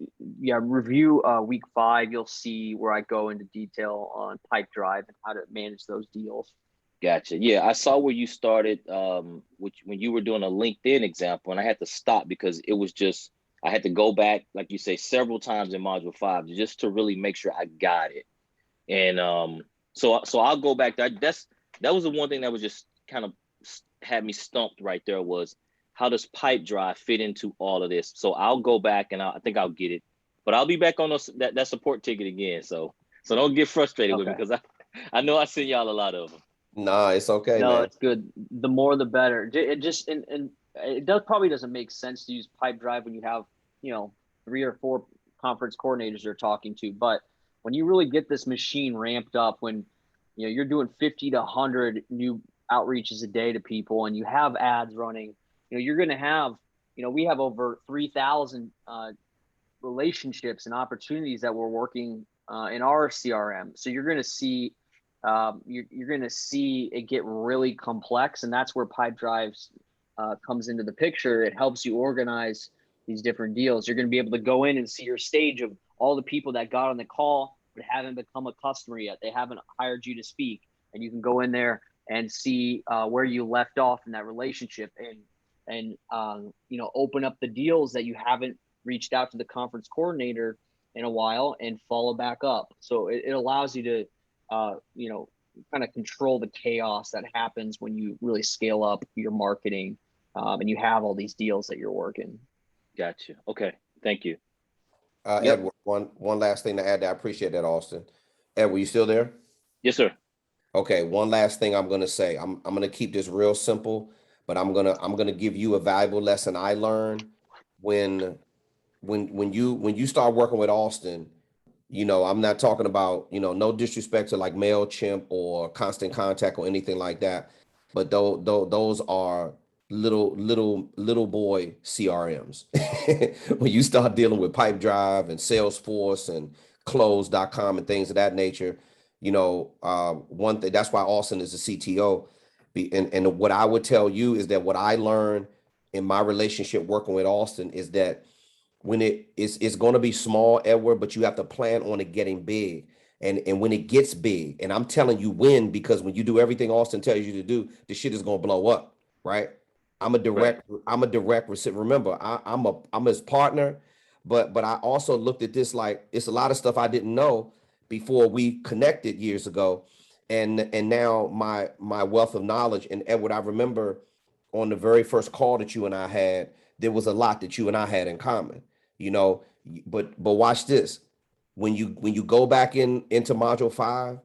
yeah, review week 5. You'll see where I go into detail on Pipedrive and how to manage those deals. Gotcha. Yeah, I saw where you started, when you were doing a LinkedIn example, and I had to stop because it was just, I had to go back, like you say, several times in module 5 just to really make sure I got it. And so I'll go back there. That was the one thing that was just kind of had me stumped right there, was how does Pipedrive fit into all of this? So I'll go back and I think I'll get it, but I'll be back on that support ticket again. So don't get frustrated with me, because I know I send y'all a lot of them. Nah, it's okay, No, man. it's good. The more, the better. It just and it probably doesn't make sense to use Pipedrive when you have 3 or 4 conference coordinators you're talking to. But when you really get this machine ramped up, when you're doing 50 to 100 new outreaches a day to people, and you have ads running, you're going to have we have over 3,000 relationships and opportunities that we're working in our CRM. So you're going to see you're going to see it get really complex, and that's where Pipedrive comes into the picture. It helps you organize these different deals. You're going to be able to go in and see your stage of all the people that got on the call but haven't become a customer yet. They haven't hired you to speak, and you can go in there and see where you left off in that relationship, and open up the deals that you haven't reached out to the conference coordinator in a while and follow back up. So it allows you to kind of control the chaos that happens when you really scale up your marketing, and you have all these deals that you're working. Gotcha. Okay. Thank you. Yep. Edward, one last thing to add. I appreciate that, Austin. Edward, you still there? Yes, sir. Okay. One last thing I'm going to say. I'm going to keep this real simple, but I'm going to give you a valuable lesson I learned when you start working with Austin. I'm not talking about, no disrespect to like MailChimp or Constant Contact or anything like that, but those are little boy CRMs. When you start dealing with Pipedrive and Salesforce and Close.com and things of that nature, one thing, that's why Austin is the CTO. And what I would tell you is that what I learned in my relationship working with Austin is that when it's going to be small, Edward, but you have to plan on it getting big. And when it gets big, and I'm telling you when, because when you do everything Austin tells you to do, the shit is going to blow up, right? I'm a direct recipient. Remember, I'm his partner, but I also looked at this like it's a lot of stuff I didn't know before we connected years ago. And now my wealth of knowledge. And Edward, I remember on the very first call that you and I had, there was a lot that you and I had in common, but watch this. When you go back into module 5,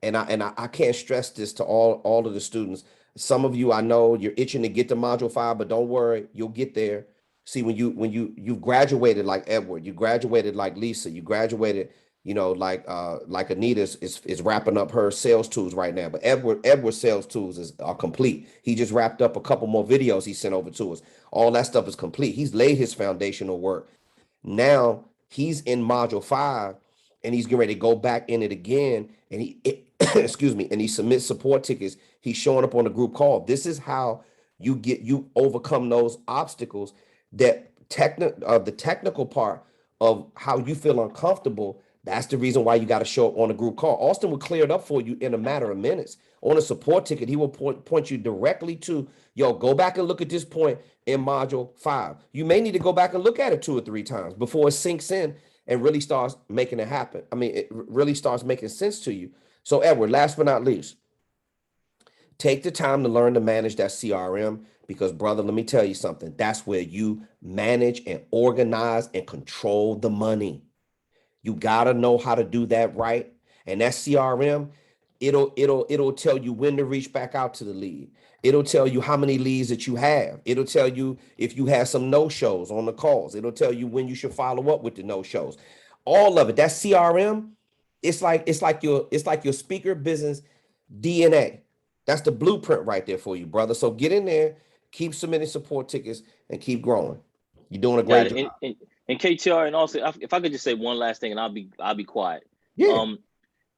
and I can't stress this to all of the students. Some of you, I know you're itching to get to module 5, but don't worry, you'll get there. See, when you've graduated like Edward, you graduated like Lisa, you graduated, like Anita is wrapping up her sales tools right now. But Edward's sales tools are complete. He just wrapped up a couple more videos he sent over to us. All that stuff is complete. He's laid his foundational work. Now he's in module 5, and he's getting ready to go back in it again. And excuse me, and he submits support tickets. He's showing up on the group call. This is how you overcome those obstacles. That the technical part of how you feel uncomfortable. That's the reason why you got to show up on a group call. Austin will clear it up for you in a matter of minutes. On a support ticket, he will point you directly to, go back and look at this point in module 5. You may need to go back and look at it 2 or 3 times before it sinks in and really starts making it happen. I mean, it really starts making sense to you. So Edward, last but not least, take the time to learn to manage that CRM because, brother, let me tell you something. That's where you manage and organize and control the money. You got to know how to do that right. And that CRM, it'll tell you when to reach back out to the lead. It'll tell you how many leads that you have. It'll tell you if you have some no-shows on the calls. It'll tell you when you should follow up with the no-shows. All of it. That CRM, it's like your speaker business DNA. That's the blueprint right there for you, brother. So get in there, keep submitting support tickets, and keep growing. You're doing a great job. And KTR, and also if I could just say one last thing, and I'll be quiet. Yeah.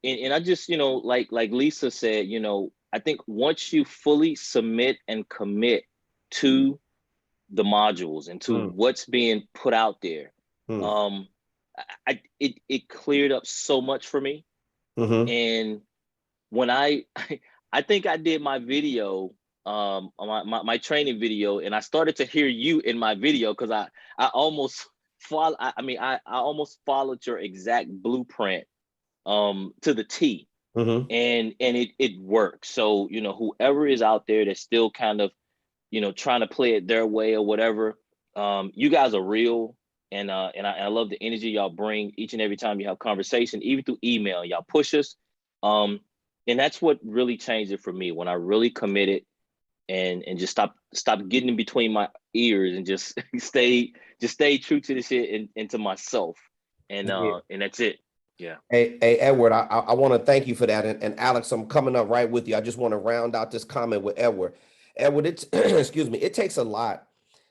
And I just, like Lisa said, I think once you fully submit and commit to the modules and to what's being put out there, it cleared up so much for me. And when I think I did my video, my training video, and I started to hear you in my video because I almost I almost followed your exact blueprint to the T. And it works. So, whoever is out there that's still kind of, trying to play it their way or whatever, you guys are real. And I love the energy y'all bring each and every time you have conversation, even through email. Y'all push us. And that's what really changed it for me when I really committed and just stop getting in between my ears and just stay true to the shit and to myself. And that's it. Yeah. Hey, Edward, I want to thank you for that. And Alex, I'm coming up right with you. I just want to round out this comment with Edward. Edward, it's excuse me, it takes a lot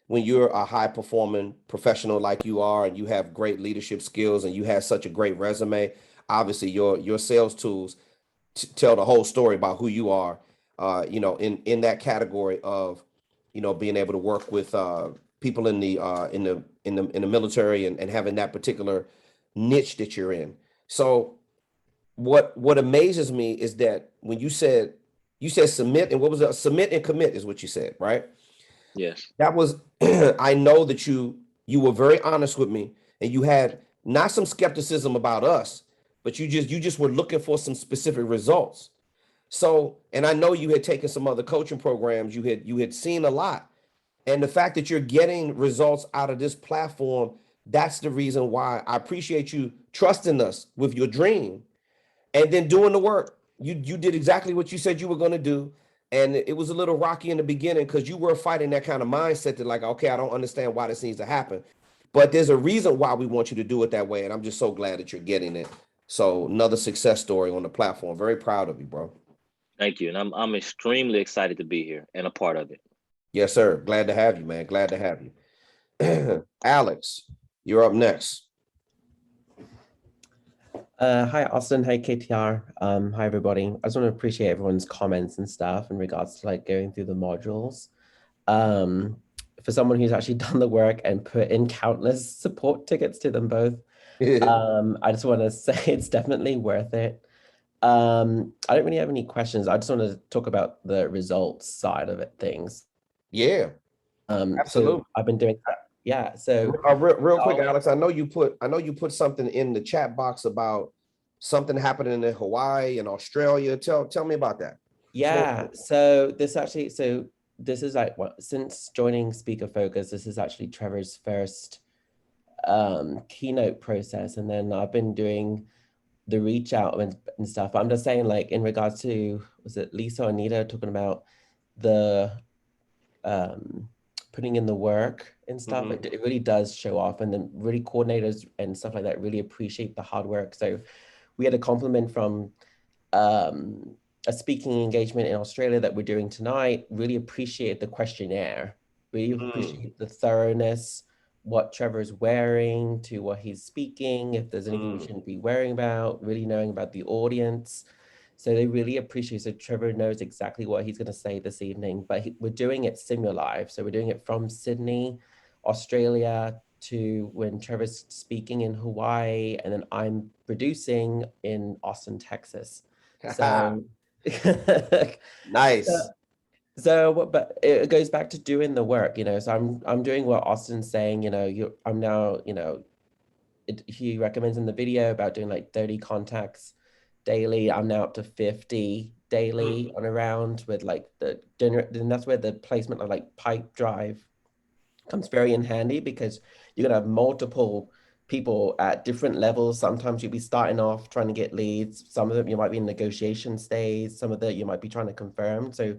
when you're a high performing professional like you are, and you have great leadership skills and you have such a great resume. Obviously, your sales tools tell the whole story about who you are. In that category of, being able to work with people in the military and having that particular niche that you're in. So what amazes me is that when you said submit, and what was that? Submit and commit is what you said, right? Yes. That was I know that you were very honest with me, and you had not some skepticism about us, but you just were looking for some specific results. So, and I know you had taken some other coaching programs, you had seen a lot. And the fact that you're getting results out of this platform, that's the reason why I appreciate you trusting us with your dream and then doing the work. You did exactly what you said you were going to do. And it was a little rocky in the beginning because you were fighting that kind of mindset that like, okay, I don't understand why this needs to happen. But there's a reason why we want you to do it that way. And I'm just so glad that you're getting it. So another success story on the platform. Very proud of you, bro. Thank you. And I'm extremely excited to be here and a part of it. Yes, sir. Glad to have you, man. Glad to have you. Alex, you're up next. Hi, Austin. Hi, KTR. Hi, everybody. I just want to appreciate everyone's comments and stuff in regards to like going through the modules. For someone who's actually done the work and put in countless support tickets to them both, I just want to say it's definitely worth it. I don't really have any questions. I just want to talk about the results side of it, things. Yeah, absolutely. So I've been doing that. Yeah. So real quick, Alex, I know you put something in the chat box about something happening in Hawaii and Australia. Tell me about that. Yeah. So this is like since joining Speaker Focus, this is actually Trevor's first keynote process, and then I've been doing the reach out and stuff. I'm just saying, like, in regards to, was it Lisa or Anita talking about the putting in the work and stuff? Mm-hmm. It really does show off, and then really coordinators and stuff like that really appreciate the hard work. So we had a compliment from a speaking engagement in Australia that we're doing tonight. Really appreciate the questionnaire, really appreciate the thoroughness, what Trevor's wearing to what he's speaking, if there's anything we shouldn't be worrying about, really knowing about the audience. So they really appreciate, so Trevor knows exactly what he's going to say this evening, but we're doing it simulive. So we're doing it from Sydney, Australia, to when Trevor's speaking in Hawaii, and then I'm producing in Austin, Texas. So nice. But it goes back to doing the work, so I'm doing what Austin's saying, I'm now, he recommends in the video about doing like 30 contacts daily. I'm now up to 50 daily on a round with like the dinner. And that's where the placement of like pipe drive comes very in handy, because you're gonna have multiple people at different levels. Sometimes you'll be starting off trying to get leads. Some of them you might be in negotiation stage. Some of them you might be trying to confirm. So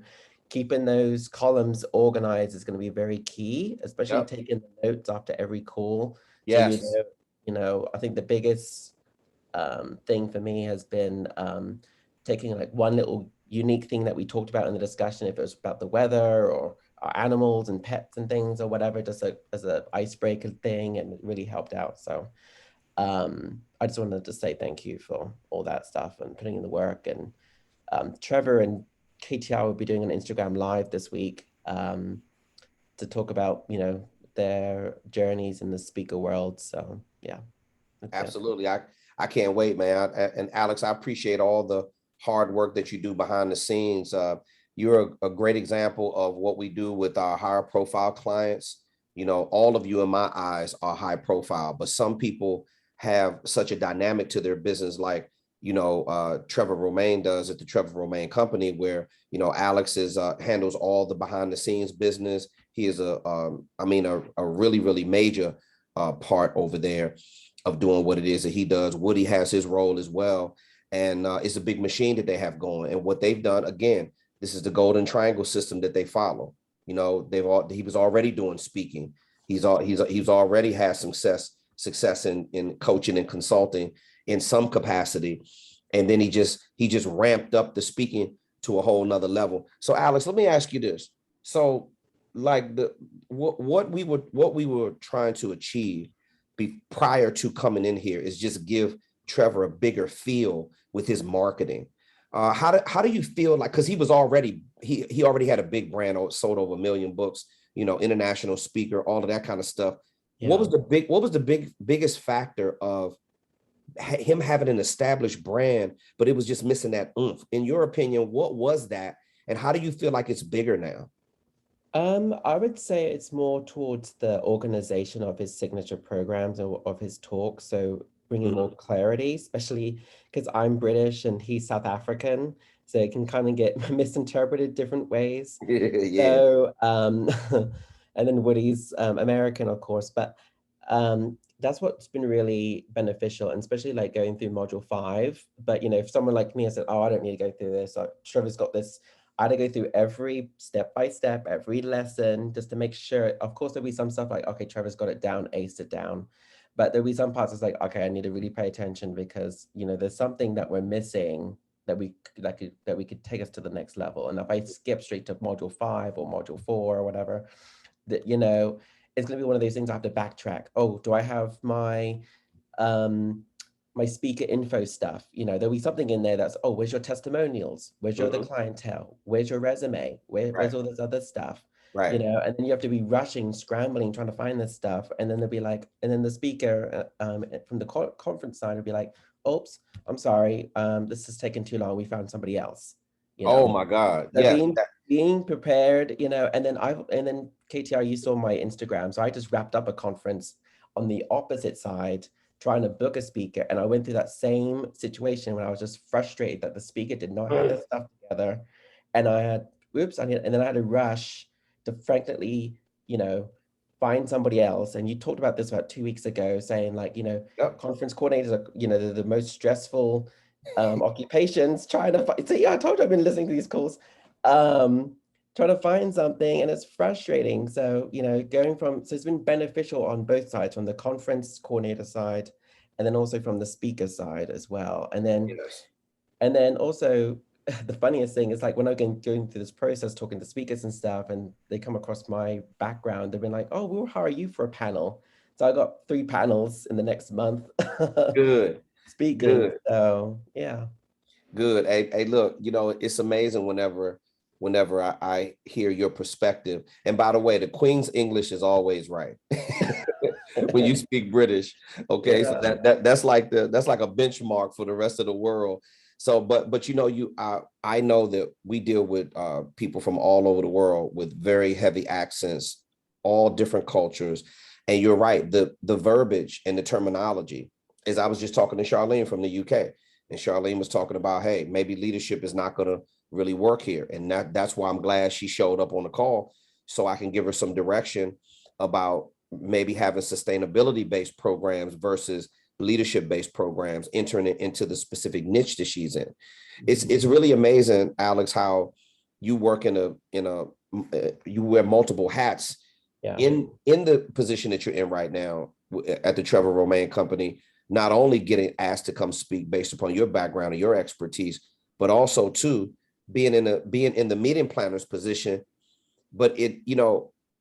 keeping those columns organized is going to be very key, especially taking notes after every call. Yes. So I think the biggest thing for me has been taking like one little unique thing that we talked about in the discussion, if it was about the weather or our animals and pets and things or whatever, just as an icebreaker thing, and it really helped out. So I just wanted to say thank you for all that stuff and putting in the work. And Trevor and KTR will be doing an Instagram live this week to talk about, their journeys in the speaker world. So yeah. Absolutely. I can't wait, man. And Alex, I appreciate all the hard work that you do behind the scenes. You're a great example of what we do with our higher profile clients. All of you in my eyes are high profile, but some people have such a dynamic to their business, like, Trevor Romaine does at the Trevor Romaine Company, where, Alex handles all the behind the scenes business. He is a really, really major part over there of doing what it is that he does. Woody has his role as well. And it's a big machine that they have going. And what they've done, again, this is the golden triangle system that they follow. He was already doing speaking. He's already had success in coaching and consulting in some capacity. And then he just ramped up the speaking to a whole nother level. So Alex, let me ask you this. So like what we were trying to achieve prior to coming in here is just give Trevor a bigger feel with his marketing. How do you feel like, because he already had a big brand, sold over 1 million books, international speaker, all of that kind of stuff. Yeah. What was the biggest factor of him having an established brand, but it was just missing that oomph? In your opinion, what was that? And how do you feel like it's bigger now? I would say it's more towards the organization of his signature programs or of his talks. So bringing more clarity, especially because I'm British and he's South African. So it can kind of get misinterpreted different ways. Yeah. So, and then Woody's American, of course, but that's what's been really beneficial, and especially like going through module 5. But, if someone like me, I said, oh, I don't need to go through this. Trevor's got this. I had to go through every step by step, every lesson, just to make sure. Of course, there'll be some stuff like, okay, Trevor's got it down, aced it down. But there'll be some parts that's like, okay, I need to really pay attention, because, there's something that we're missing that we could take us to the next level. And if I skip straight to module 5 or module 4 or whatever, that, it's going to be one of those things I have to backtrack. Oh, do I have my my speaker info stuff? There'll be something in there that's, oh, where's your testimonials? Where's your other clientele? Where's your resume? Where's all this other stuff? Right. And then you have to be rushing, scrambling, trying to find this stuff. And then they'll be like, and then the speaker from the conference side will be like, oops, I'm sorry, this is taking too long. We found somebody else. Oh my God. So yeah. Being prepared, and then KTR, you saw my Instagram. So I just wrapped up a conference on the opposite side, trying to book a speaker. And I went through that same situation when I was just frustrated that the speaker did not have their stuff together. And and then I had to rush to frankly, find somebody else. And you talked about this about 2 weeks ago, saying like, conference coordinators are, they're the most stressful occupations, trying to find. So yeah, I told you I've been listening to these calls, trying to find something, and it's frustrating. So, so it's been beneficial on both sides, from the conference coordinator side, and then also from the speaker side as well. And then also the funniest thing is like when I'm going through this process, talking to speakers and stuff, and they come across my background, they've been like, oh, we'll hire you for a panel. So I got 3 panels in the next month. Good. Speaking. Good. So yeah. Good. Hey, look, it's amazing whenever I hear your perspective. And by the way, the Queen's English is always right when you speak British. Okay, yeah. So that's like a benchmark for the rest of the world. So, but I know that we deal with people from all over the world with very heavy accents, all different cultures. And you're right, the verbiage and the terminology, as I was just talking to Charlene from the UK, And Charlene was talking about, hey, maybe leadership is not going to really work here. And that's why I'm glad she showed up on the call, so I can give her some direction about maybe having sustainability-based programs versus leadership-based programs, entering it into the specific niche that she's in. It's really amazing, Alex, how you work you wear multiple hats in the position that you're in right now at the Trevor Romain Company, not only getting asked to come speak based upon your background and your expertise, but also too being in the meeting planner's position. But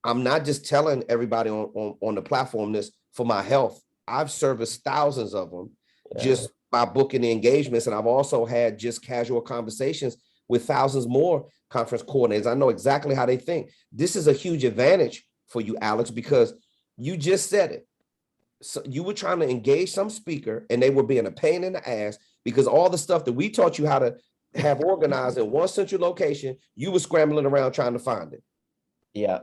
I'm not just telling everybody on the platform this for my health. I've serviced thousands of them just by booking the engagements. And I've also had just casual conversations with thousands more conference coordinators. I know exactly how they think. This is a huge advantage for you, Alex, because you just said it. So you were trying to engage some speaker and they were being a pain in the ass because all the stuff that we taught you how to have organized in one central location, you were scrambling around trying to find it. Yeah.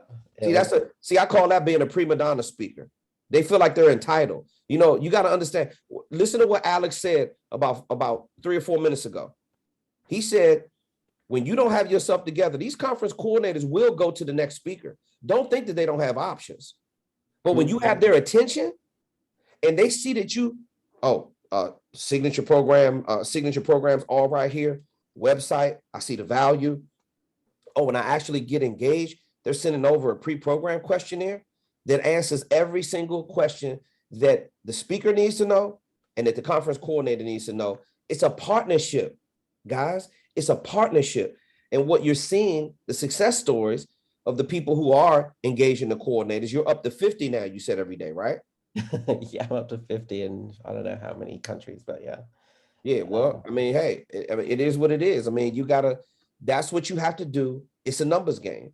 See, I call that being a prima donna speaker. They feel like they're entitled. You got to understand. Listen to what Alex said about 3 or 4 minutes ago. He said, when you don't have yourself together, these conference coordinators will go to the next speaker. Don't think that they don't have options. But when you have their attention and they see that signature programs all right here, website, I see the value. Oh, when I actually get engaged, they're sending over a pre-programmed questionnaire that answers every single question that the speaker needs to know and that the conference coordinator needs to know. It's a partnership, guys. It's a partnership. And what you're seeing, the success stories of the people who are engaging the coordinators, you're up to 50 now, you said every day, right? Yeah, I'm up to 50 in I don't know how many countries, but yeah. Yeah, well, hey, it is what it is. That's what you have to do. It's a numbers game.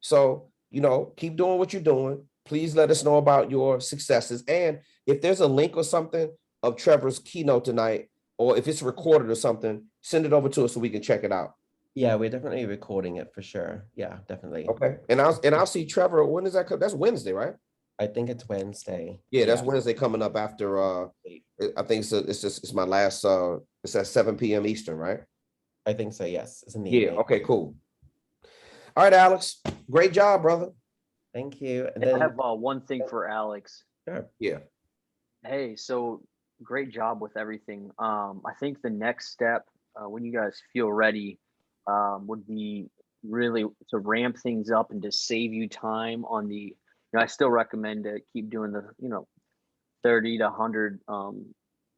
So, keep doing what you're doing. Please let us know about your successes. And if there's a link or something of Trevor's keynote tonight, or if it's recorded or something, send it over to us so we can check it out. Yeah, we're definitely recording it for sure. Yeah, definitely. Okay. And I'll see Trevor. When is that? That's Wednesday, right? I think it's Wednesday. Yeah, that's Wednesday coming up after I think it's my last it's at 7 p.m. Eastern, right? I think so, yes. It's in the evening. Okay, cool. All right, Alex. Great job, brother. Thank you. And then I have one thing for Alex. Sure. Yeah. Hey, so great job with everything. I think the next step, when you guys feel ready, would be really to ramp things up and to save you time on the, I still recommend to keep doing the, 30 to 100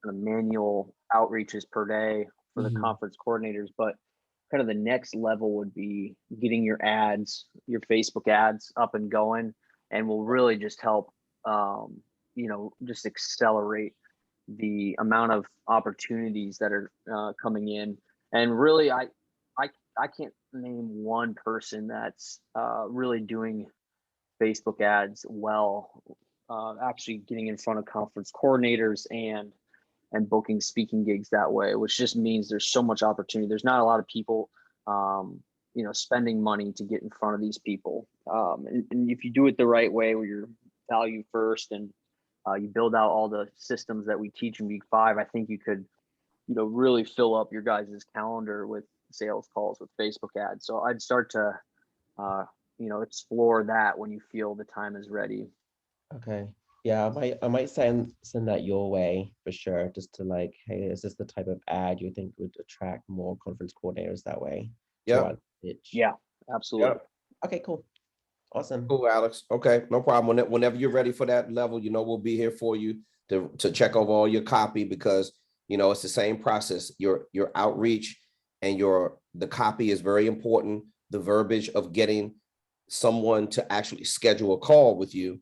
manual outreaches per day for the conference coordinators, but kind of the next level would be getting your ads, your Facebook ads up and going, and will really just help, just accelerate the amount of opportunities that are coming in. And really, I can't name one person that's really doing Facebook ads well, actually getting in front of conference coordinators and booking speaking gigs that way, which just means there's so much opportunity. There's not a lot of people, spending money to get in front of these people. And if you do it the right way, where you're value first and you build out all the systems that we teach in week 5, I think you could, really fill up your guys' calendar with sales calls with Facebook ads. So I'd start to, explore that when you feel the time is ready. Okay. Yeah, I might send that your way for sure, just to hey, is this the type of ad you think would attract more conference coordinators that way? Yeah. Yeah, absolutely. Yep. Okay, cool. Awesome. Cool, Alex. Okay, no problem. Whenever you're ready for that level, we'll be here for you to check over all your copy, because it's the same process. Your outreach and the copy is very important. The verbiage of getting someone to actually schedule a call with you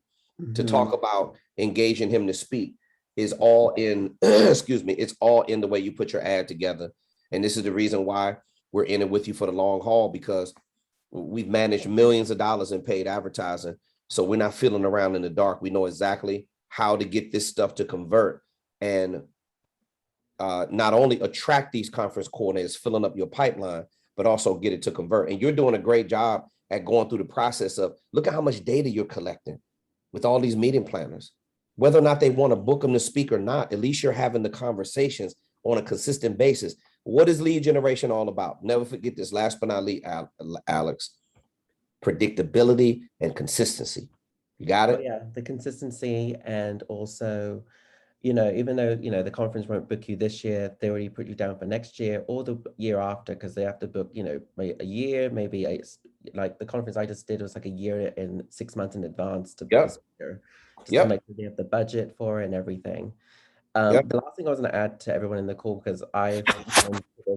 to talk about engaging him to speak is all in, it's all in the way you put your ad together. And this is the reason why we're in it with you for the long haul, because we've managed millions of dollars in paid advertising. So we're not fiddling around in the dark. We know exactly how to get this stuff to convert and not only attract these conference coordinators, filling up your pipeline, but also get it to convert. And you're doing a great job at going through the process of, look at how much data you're collecting with all these meeting planners. Whether or not they want to book them to speak or not, at least you're having the conversations on a consistent basis. What is lead generation all about? Never forget this. Last but not least, Alex, predictability and consistency. You got it? Oh, yeah, the consistency, and also, you know, even though, you know, the conference won't book you this year, they already put you down for next year or the year after, because they have to book, you know, a year, maybe like the conference I just did was like a year and 6 months in advance to book a speaker, just to make sure they have the budget for it and everything. The last thing I was going to add to everyone in the call, because I've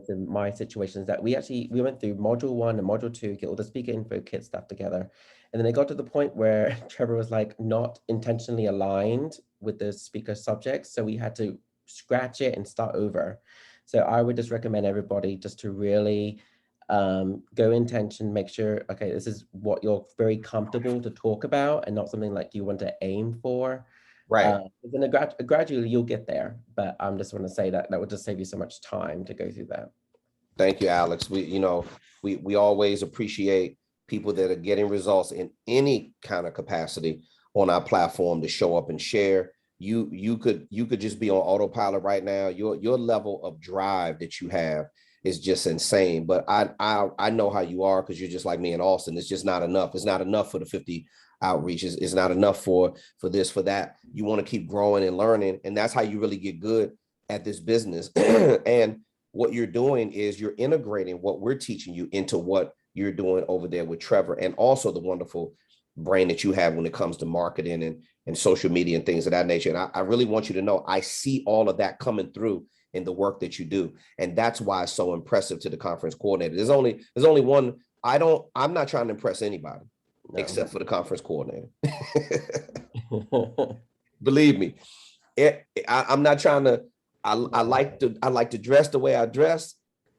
in my situation, is that we went through module 1 and module 2, get all the speaker info kit stuff together. And then it got to the point where Trevor was like not intentionally aligned with the speaker subjects. So we had to scratch it and start over. So I would just recommend everybody just to really go intention, make sure, okay, this is what you're very comfortable to talk about and not something like you want to aim for. Right. Then gradually you'll get there, but I'm just want to say that would just save you so much time to go through that. Thank you, Alex. We always appreciate people that are getting results in any kind of capacity on our platform to show up and share. You could just be on autopilot right now. Your level of drive that you have is just insane. But I know how you are, because you're just like me in Austin. It's just not enough. It's not enough for the 50 outreaches. It's not enough for this, for that. You want to keep growing and learning, and that's how you really get good at this business. And what you're doing is you're integrating what we're teaching you into what you're doing over there with Trevor, and also the wonderful brain that you have when it comes to marketing and social media and things of that nature. And I really want you to know, I see all of that coming through in the work that you do. And that's why it's so impressive to the conference coordinator. There's only one. I'm not trying to impress anybody. No. Except for the conference coordinator. Believe me, I'm not trying to. I like to dress the way I dress.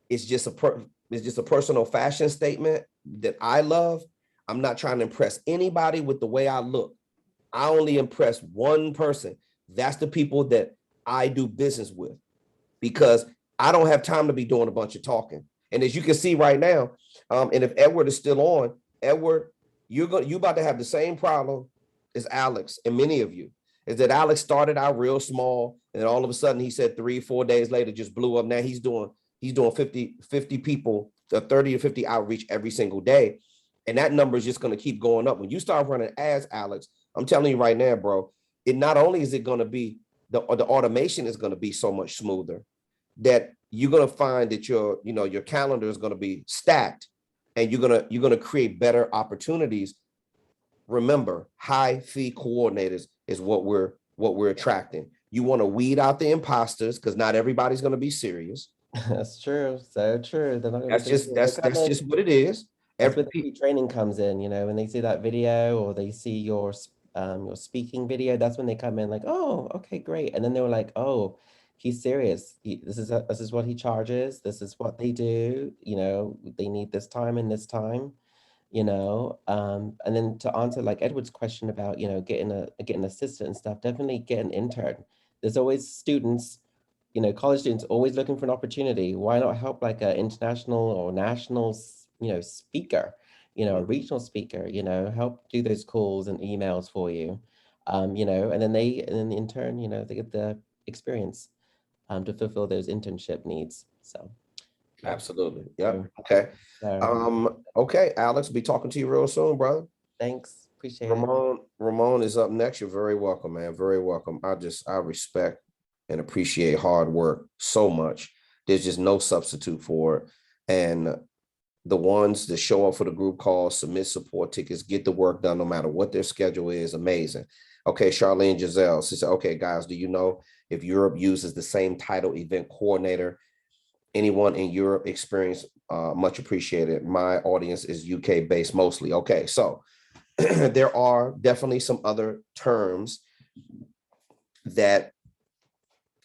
It's just a personal fashion statement that I love. I'm not trying to impress anybody with the way I look. I only impress one person. That's the people that I do business with, because I don't have time to be doing a bunch of talking. And as you can see right now, and if Edward is still on, Edward, you about to have the same problem as Alex and many of you, is that Alex started out real small, and then all of a sudden he said 3-4 days later just blew up. Now he's doing 50 people, 30 to 50 outreach every single day. And that number is just going to keep going up. When you start running ads, Alex, I'm telling you right now, bro, it not only is it going to be the automation is going to be so much smoother, that you're going to find that your calendar is going to be stacked, and you're going to create better opportunities. Remember, high fee coordinators is what we're attracting. You want to weed out the imposters, because not everybody's going to be serious. That's true. So true. That's just what it is. That's where the training comes in, you know, when they see that video or they see your speaking video, that's when they come in like, oh, okay, great. And then they were like, oh, he's serious. This is what he charges. This is what they do. You know, they need this time and this time, you know. And then to answer like Edward's question about, you know, getting an assistant and stuff, definitely get an intern. There's always students, you know, college students always looking for an opportunity. Why not help like an international or national, you know, speaker, you know, a regional speaker, you know, help do those calls and emails for you, you know, and then in turn, you know, they get the experience to fulfill those internship needs. So. Yeah. Absolutely. Yeah. Okay. Okay, Alex, be talking to you real soon, brother. Thanks. Appreciate it. Ramon is up next. You're very welcome, man. Very welcome. I respect and appreciate hard work so much. There's just no substitute for it. And the ones that show up for the group calls, submit support tickets, get the work done no matter what their schedule is, amazing. Okay, Charlene Giselle, she said, okay, guys, do you know if Europe uses the same title event coordinator? Anyone in Europe experience, much appreciated. My audience is UK based mostly. Okay, so there are definitely some other terms that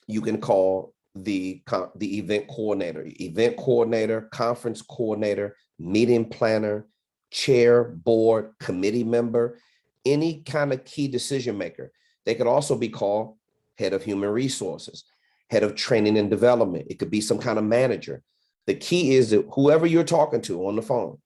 you can call the event coordinator, conference coordinator, meeting planner, chair, board, committee member, any kind of key decision maker. They could also be called head of human resources, head of training and development. It could be some kind of manager. The key is that whoever you're talking to on the phone,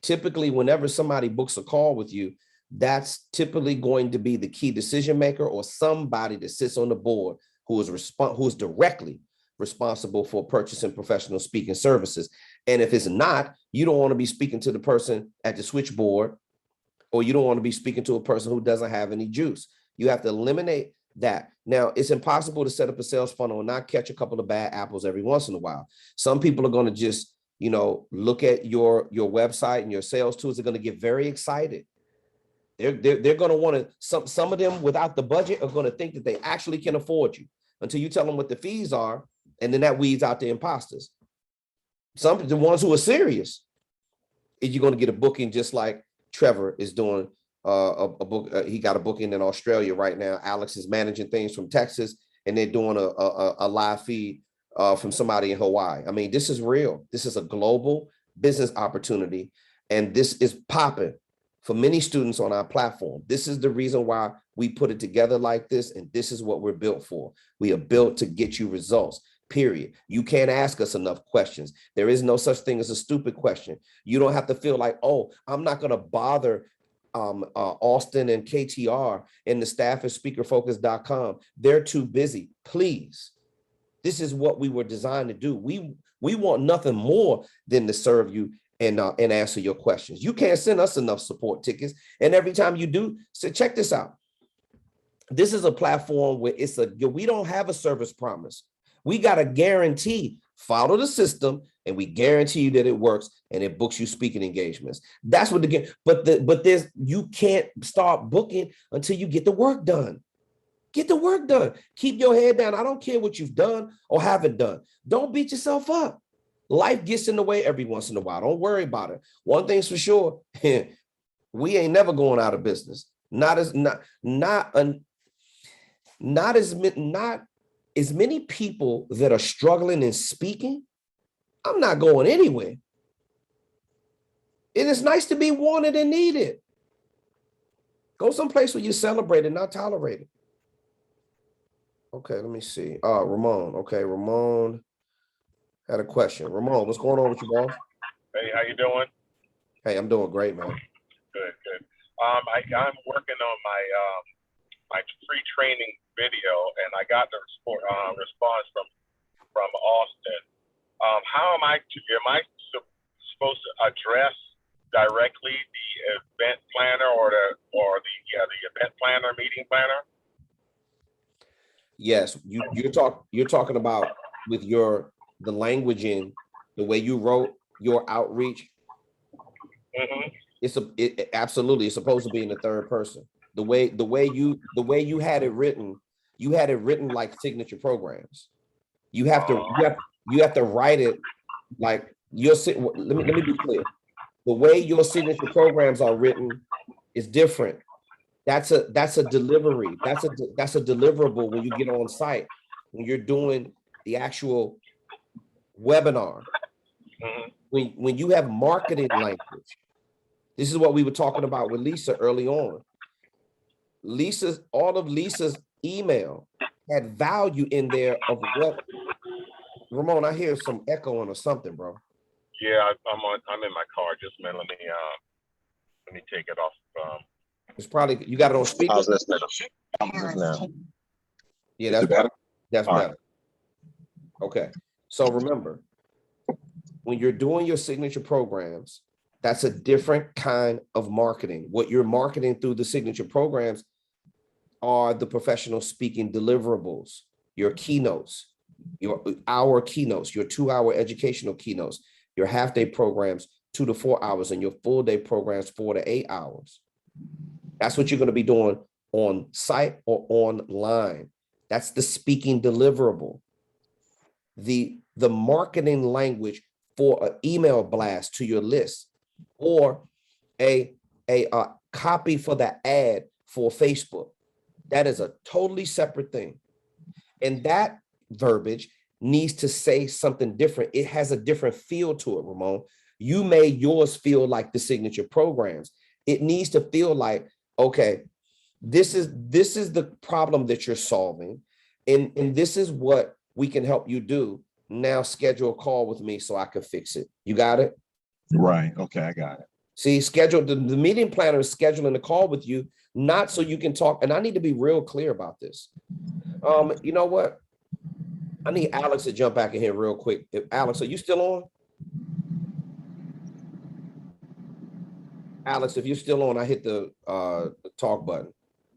typically whenever somebody books a call with you, that's typically going to be the key decision maker or somebody that sits on the board who is directly responsible for purchasing professional speaking services. And if it's not, you don't want to be speaking to the person at the switchboard, or you don't want to be speaking to a person who doesn't have any juice. You have to eliminate that. Now, it's impossible to set up a sales funnel and not catch a couple of bad apples every once in a while. Some people are going to just, you know, look at your website and your sales tools. They're going to get very excited. They're going to want to, some of them without the budget are going to think that they actually can afford you until you tell them what the fees are. And then that weeds out the imposters. The ones who are serious, you're going to get a booking just like Trevor is doing a book. He got a booking in Australia right now. Alex is managing things from Texas, and they're doing a live feed from somebody in Hawaii. I mean, this is real. This is a global business opportunity, and this is popping for many students on our platform. This is the reason why we put it together like this, and this is what we're built for. We are built to get you results. Period. You can't ask us enough questions. There is no such thing as a stupid question. You don't have to feel like, oh, I'm not going to bother Austin and KTR and the staff at speakerfocus.com. They're too busy. Please. This is what we were designed to do. We want nothing more than to serve you and answer your questions. You can't send us enough support tickets. And every time you do, so check this out. This is a platform where we don't have a service promise. We got a guarantee. Follow the system, and we guarantee you that it works and it books you speaking engagements. That's what you can't start booking until you get the work done. Get the work done. Keep your head down. I don't care what you've done or haven't done. Don't beat yourself up. Life gets in the way every once in a while. Don't worry about it. One thing's for sure, we ain't never going out of business. Not as many people that are struggling in speaking. I'm not going anywhere. It is nice to be wanted and needed. Go someplace where you're celebrated, not tolerated. Okay, let me see. Ramon. Okay, Ramon had a question. Ramon, what's going on with you, boss? Hey, how you doing? Hey, I'm doing great, man. Good. I'm working on my free training video, and I got the response from Austin. How am I supposed to address directly the event planner or the event planner, meeting planner? Yes, you're talking about with the languaging, the way you wrote your outreach. Mm-hmm. Absolutely, it's supposed to be in the third person. The way you had it written, like signature programs. You have to write it like your. Let me be clear. The way your signature programs are written is different. That's a delivery. That's a deliverable when you get on site, when you're doing the actual webinar. Mm-hmm. When you have marketing language, this is what we were talking about with Lisa early on. All of Lisa's email had value in there of what. Ramon, I hear some echoing or something, bro. Yeah, I'm in my car. Just a minute. Let me take it off. It's probably you got it on speaker. I was listening. Yeah, that's better. That's better. Okay. So remember, when you're doing your signature programs, that's a different kind of marketing. What you're marketing through the signature programs are the professional speaking deliverables, your keynotes, your hour keynotes, your 2-hour educational keynotes, your half-day programs, 2 to 4 hours, and your full-day programs, 4 to 8 hours. That's what you're going to be doing on site or online. That's the speaking deliverable. The marketing language for an email blast to your list, or a copy for the ad for Facebook. That is a totally separate thing. And that verbiage needs to say something different. It has a different feel to it, Ramon. You made yours feel like the signature programs. It needs to feel like, okay, this is the problem that you're solving, and this is what we can help you do. Now schedule a call with me so I can fix it. You got it? Right. Okay, I got it. See, the meeting planner is scheduling a call with you, not so you can talk. And I need to be real clear about this. You know what? I need Alex to jump back in here real quick. Alex, are you still on? Alex, if you're still on, I hit the talk button.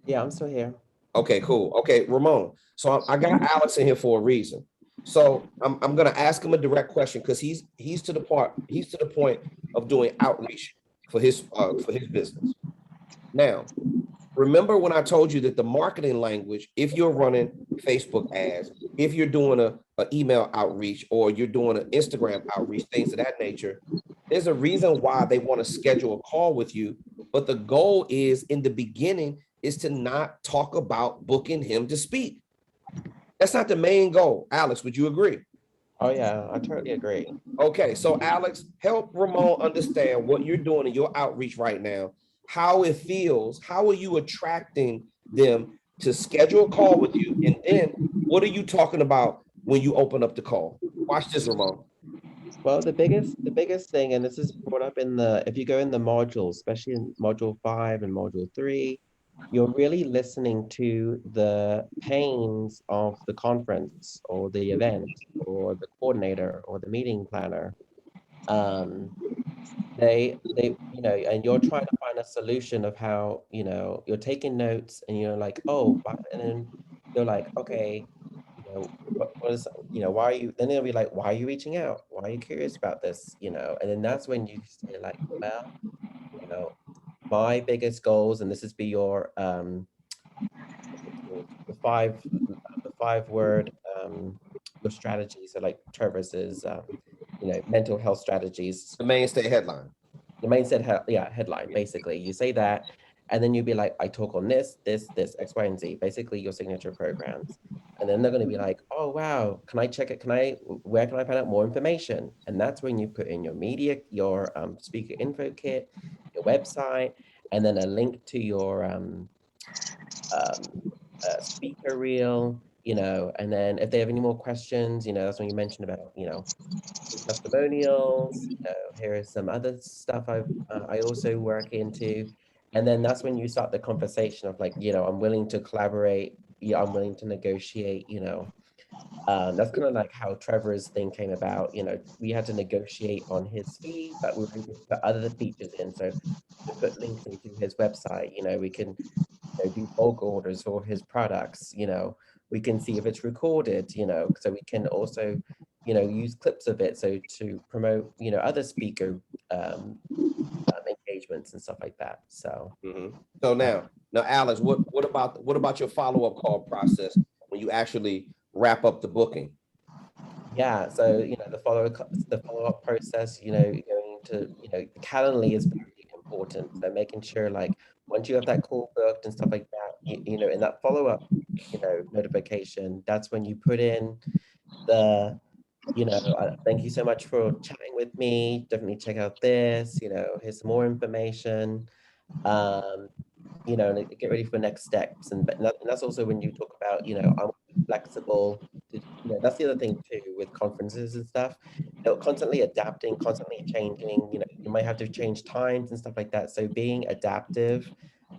Yeah, I'm still here. Okay, cool. Okay, Ramon. So I got Alex in here for a reason. So I'm gonna ask him a direct question because he's to the point of doing outreach for his business. Now, remember when I told you that the marketing language, if you're running Facebook ads, if you're doing a email outreach, or you're doing an Instagram outreach, things of that nature, there's a reason why they want to schedule a call with you. But the goal is, in the beginning, is to not talk about booking him to speak. That's not the main goal. Alex, would you agree? Oh yeah, I totally agree. Okay, so Alex, help Ramon understand what you're doing in your outreach right now, how it feels, how are you attracting them to schedule a call with you, and then what are you talking about when you open up the call? Watch this, Ramon. Well, the biggest thing, and this is brought up in if you go in the modules, especially in module 5 and module 3, you're really listening to the pains of the conference or the event or the coordinator or the meeting planner. They and you're trying to find a solution of how, you're taking notes and you're like, oh, and then you're like, okay, what is, why are you, then they'll be like, why are you reaching out? Why are you curious about this? And then that's when you say like, well, my biggest goals, and this is your the 5-word your strategy. So like Trevor's mental health strategies. The mainstay headline. The mainstay headline, basically. You say that, and then you'd be like, I talk on this, X, Y, and Z, basically your signature programs. And then they're going to be like, oh, wow, can I check it? Where can I find out more information? And that's when you put in your media, your speaker info kit, your website, and then a link to your speaker reel, and then if they have any more questions, that's when you mentioned about, testimonials, here is some other stuff I also work into. And then that's when you start the conversation of like, I'm willing to collaborate, I'm willing to negotiate, that's kind of like how Trevor's thing came about. We had to negotiate on his fee, but we were able to put other features in. So to put links into his website, we can do bulk orders for his products, we can see if it's recorded, so we can also, use clips of it. So to promote, other speaker engagements and stuff like that. So, So now, Alex, what about your follow-up call process when you actually wrap up the booking? Yeah, so the follow-up process, going to Calendly is very important. So making sure like once you have that call booked and stuff like that, in that follow-up notification, that's when you put in the thank you so much for chatting with me, definitely check out this, here's some more information, and get ready for next steps. And that's also when you talk about, I'm flexible to, that's the other thing too with conferences and stuff, constantly adapting, constantly changing, you might have to change times and stuff like that. So being adaptive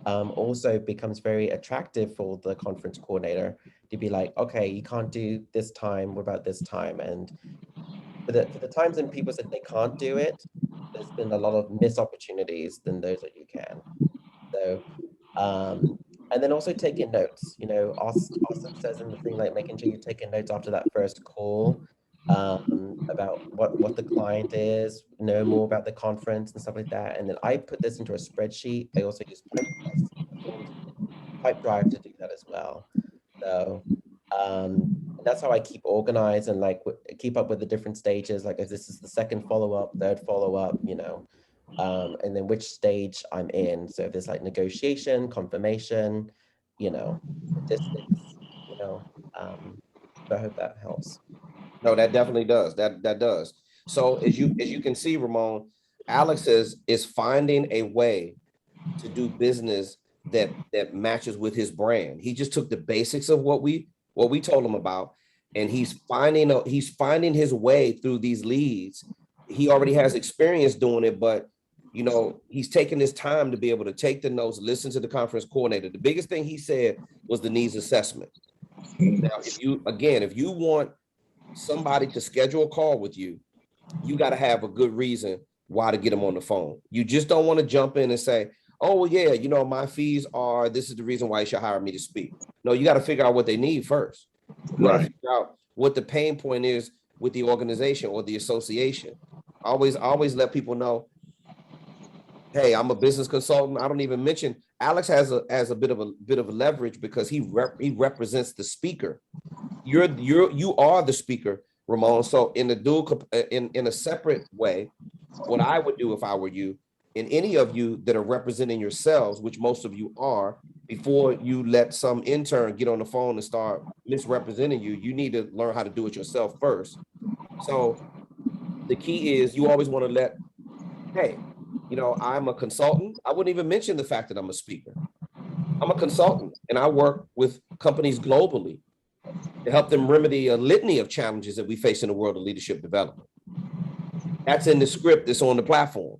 also becomes very attractive for the conference coordinator to be like, okay, you can't do this time, what about this time? And for the times when people said they can't do it, there's been a lot of missed opportunities than those that you can. So, and then also taking notes, Austin says in the thing, like making sure you're taking notes after that first call, about what the client is, know more about the conference and stuff like that. And then I put this into a spreadsheet. I also use Pipedrive to do that as well. So that's how I keep organized and like keep up with the different stages. Like if this is the second follow-up, third follow-up, and then which stage I'm in. So if there's like negotiation, confirmation, distance, so I hope that helps. No, that definitely does. That does. So as you can see, Ramon, Alex is finding a way to do business that matches with his brand. He just took the basics of what we told him about, and he's finding his way through these leads. He already has experience doing it, but he's taking his time to be able to take the notes, listen to the conference coordinator. The biggest thing he said was the needs assessment. Now, if you want somebody to schedule a call with you, you got to have a good reason why to get them on the phone. You just don't want to jump in and say, oh, well, yeah, you know, my fees are, this is the reason why you should hire me to speak. No, you got to figure out what they need first. You got to figure out what the pain point is with the organization or the association. Always let people know, hey, I'm a business consultant. I don't even mention, Alex has a bit of a leverage because he represents the speaker. You are the speaker, Ramon. So in a separate way, what I would do if I were you, and any of you that are representing yourselves, which most of you are, before you let some intern get on the phone and start misrepresenting you, you need to learn how to do it yourself first. So the key is you always want to let, hey, you know, I'm a consultant. I wouldn't even mention the fact that I'm a speaker. I'm a consultant and I work with companies globally to help them remedy a litany of challenges that we face in the world of leadership development. That's in the script that's on the platform.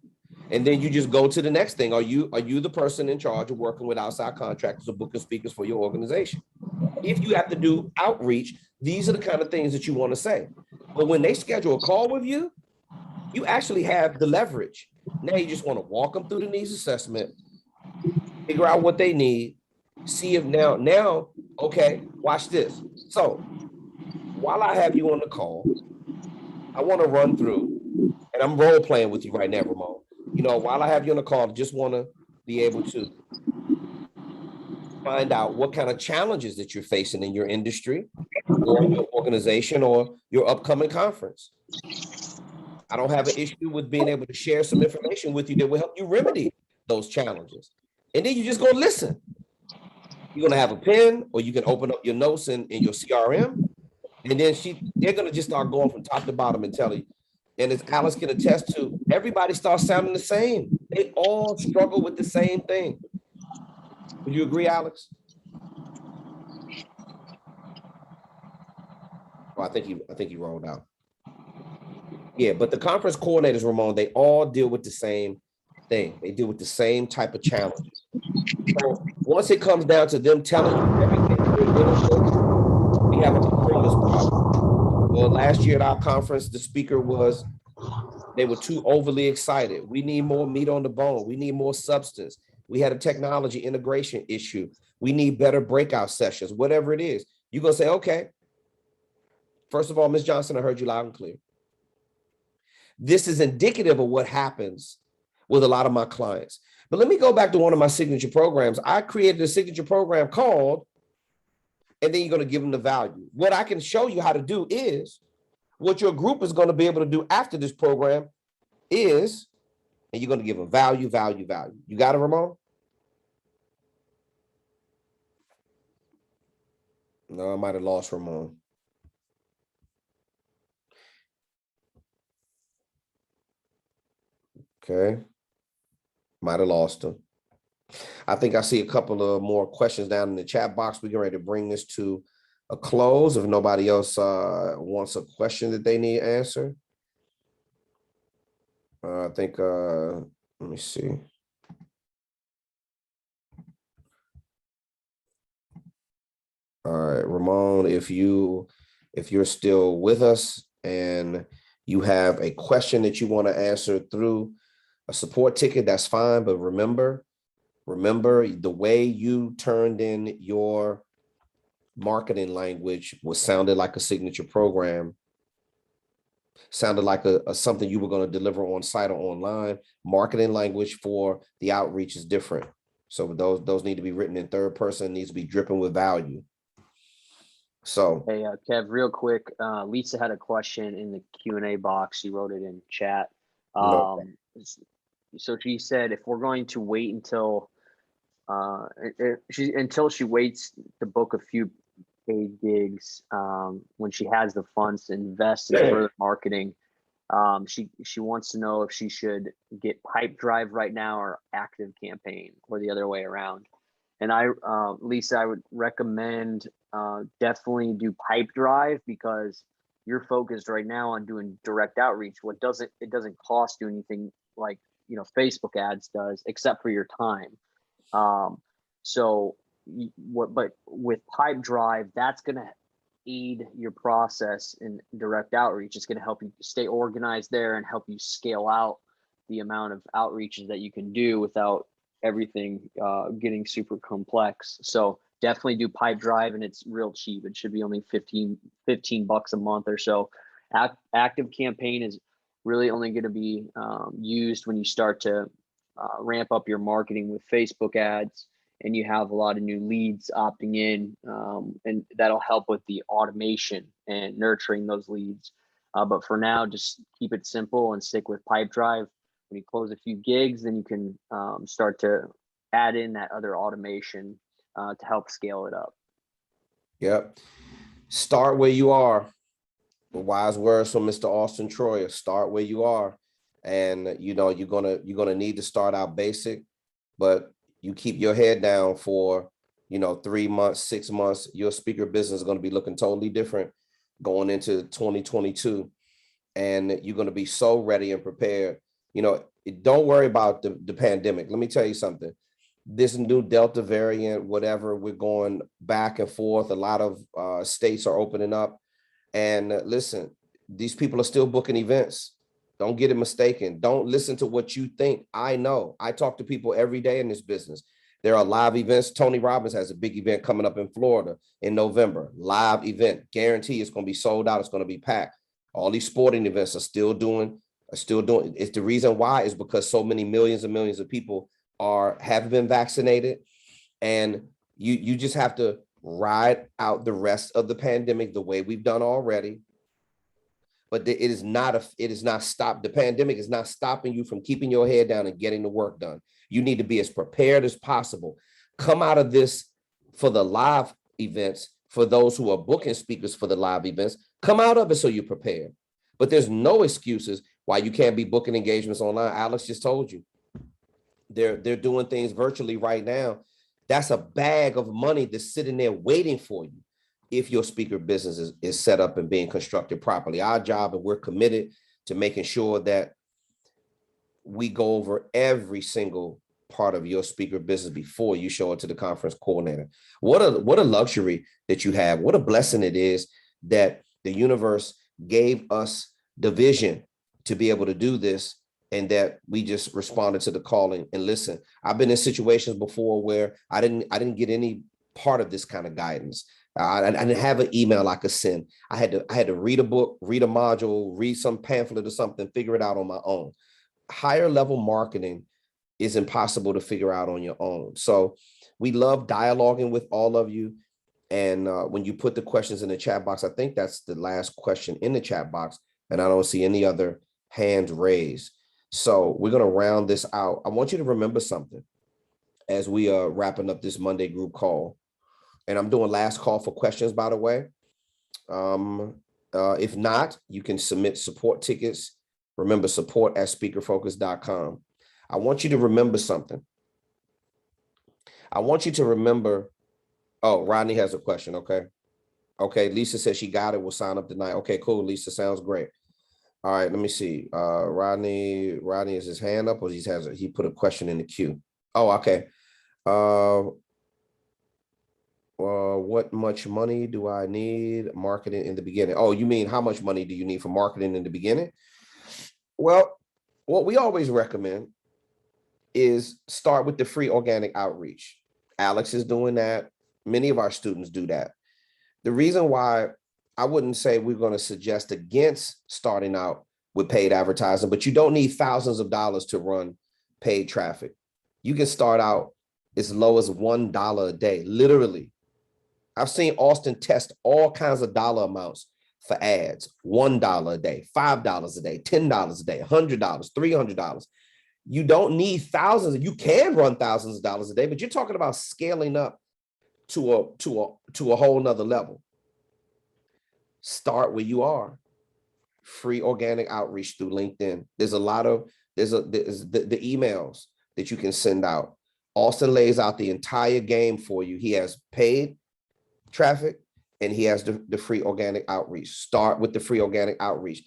And then you just go to the next thing. Are you the person in charge of working with outside contractors or booking speakers for your organization? If you have to do outreach, these are the kind of things that you want to say. But when they schedule a call with you, you actually have the leverage. Now you just want to walk them through the needs assessment, figure out what they need, see if now, okay, watch this. So while I have you on the call, I want to run through, and I'm role playing with you right now, Ramon. You know, while I have you on the call, I just want to be able to find out what kind of challenges that you're facing in your industry or your organization or your upcoming conference. I don't have an issue with being able to share some information with you that will help you remedy those challenges. And then you just go listen. You're going to have a pen, or you can open up your notes in your CRM. And then they're going to just start going from top to bottom and tell you. And as Alice can attest to, everybody starts sounding the same. They all struggle with the same thing. Would you agree, Alex? Well, I think he rolled out. Yeah, but the conference coordinators, Ramon, they all deal with the same thing. They deal with the same type of challenges. So once it comes down to them telling you everything they're dealing with, we have a performance problem. Well, last year at our conference, the speaker was, they were too overly excited. We need more meat on the bone. We need more substance. We had a technology integration issue. We need better breakout sessions, whatever it is. You're going to say, okay, first of all, Ms. Johnson, I heard you loud and clear. This is indicative of what happens with a lot of my clients. But let me go back to one of my signature programs. I created a signature program called, and then you're going to give them the value. What I can show you how to do is, what your group is going to be able to do after this program is, and you're going to give them value, value, value. You got it, Ramon? No, I might have lost Ramon. Okay. Might have lost him. I think I see a couple of more questions down in the chat box. We're getting ready to bring this to a close. If nobody else wants a question that they need answered. I think, let me see. All right, Ramon, if you're still with us and you have a question that you want to answer through a support ticket, that's fine. But remember the way you turned in your marketing language sounded like a signature program, sounded like a something you were going to deliver on site or online. Marketing language for the outreach is different. So those need to be written in third person, needs to be dripping with value. So hey, Kev, real quick, Lisa had a question in the Q&A box. She wrote it in chat. So she said, if we're going to wait until she waits to book a few paid gigs when she has the funds to invest in further marketing, she wants to know if she should get pipe drive right now or active campaign, or the other way around. And Lisa, I would recommend definitely do pipe drive, because you're focused right now on doing direct outreach. It doesn't cost you anything like, you know, Facebook ads does, except for your time. But with pipe drive, that's gonna aid your process in direct outreach. It's going to help you stay organized there and help you scale out the amount of outreaches that you can do without everything getting super complex. So definitely do Pipe Drive, and it's real cheap. It should be only 15 bucks a month or so. Active Campaign is really only going to be used when you start to ramp up your marketing with Facebook ads and you have a lot of new leads opting in, and that'll help with the automation and nurturing those leads. But for now, just keep it simple and stick with Pipe Drive. When you close a few gigs, then you can start to add in that other automation to help scale it up. Yep. Start where you are. Wise words from Mr. Auston Troyer. Start where you are. And you know, you're gonna need to start out basic, but you keep your head down for 3 months, 6 months, your speaker business is going to be looking totally different going into 2022. And you're going to be so ready and prepared. Don't worry about the pandemic. Let me tell you something. This new Delta variant, whatever, we're going back and forth. A lot of states are opening up. And listen, these people are still booking events. Don't get it mistaken. Don't listen to what you think. I know. I talk to people every day in this business. There are live events. Tony Robbins has a big event coming up in Florida in November. Live event. Guarantee it's going to be sold out. It's going to be packed. All these sporting events are still doing. It's the reason why is because so many millions and millions of people have been vaccinated. And you just have to ride out the rest of the pandemic the way we've done already. But it is not stopped. The pandemic is not stopping you from keeping your head down and getting the work done. You need to be as prepared as possible. Come out of this for the live events, for those who are booking speakers for the live events, come out of it so you're prepared. But there's no excuses why you can't be booking engagements online. Alex just told you. They're doing things virtually right now. That's a bag of money that's sitting there waiting for you. If your speaker business is set up and being constructed properly. Our job, and we're committed to making sure that we go over every single part of your speaker business before you show it to the conference coordinator. What a luxury that you have. What a blessing it is that the universe gave us the vision to be able to do this, and that we just responded to the calling. And listen, I've been in situations before where I didn't get any part of this kind of guidance. I didn't have an email I could send. I had to read a book, read a module, read some pamphlet or something, figure it out on my own. Higher level marketing is impossible to figure out on your own. So we love dialoguing with all of you. And when you put the questions in the chat box, I think that's the last question in the chat box, and I don't see any other hands raised. So we're going to round this out. I want you to remember something as we are wrapping up this Monday group call. And I'm doing last call for questions, by the way. If not, you can submit support tickets. Remember, support@speakerfocus.com. I want you to remember something. I want you to remember. Oh, Rodney has a question. Okay. Okay. Lisa says she got it. We'll sign up tonight. Okay, cool. Lisa, sounds great. All right. Let me see. Rodney is his hand up, or he put a question in the queue. Oh, okay. What much money do I need marketing in the beginning? Oh, you mean how much money do you need for marketing in the beginning? Well, what we always recommend is start with the free organic outreach. Alex is doing that. Many of our students do that. The reason why I wouldn't say we're going to suggest against starting out with paid advertising, but you don't need thousands of dollars to run paid traffic. You can start out as low as $1 a day, literally. I've seen Auston test all kinds of dollar amounts for ads. $1 a day, $5 a day, $10 a day, $100, $300. You don't need thousands. You can run thousands of dollars a day, but you're talking about scaling up to a whole nother level. Start where you are. Free organic outreach through LinkedIn. There's the emails that you can send out. Auston lays out the entire game for you. He has paid traffic and he has the free organic outreach. Start with the free organic outreach.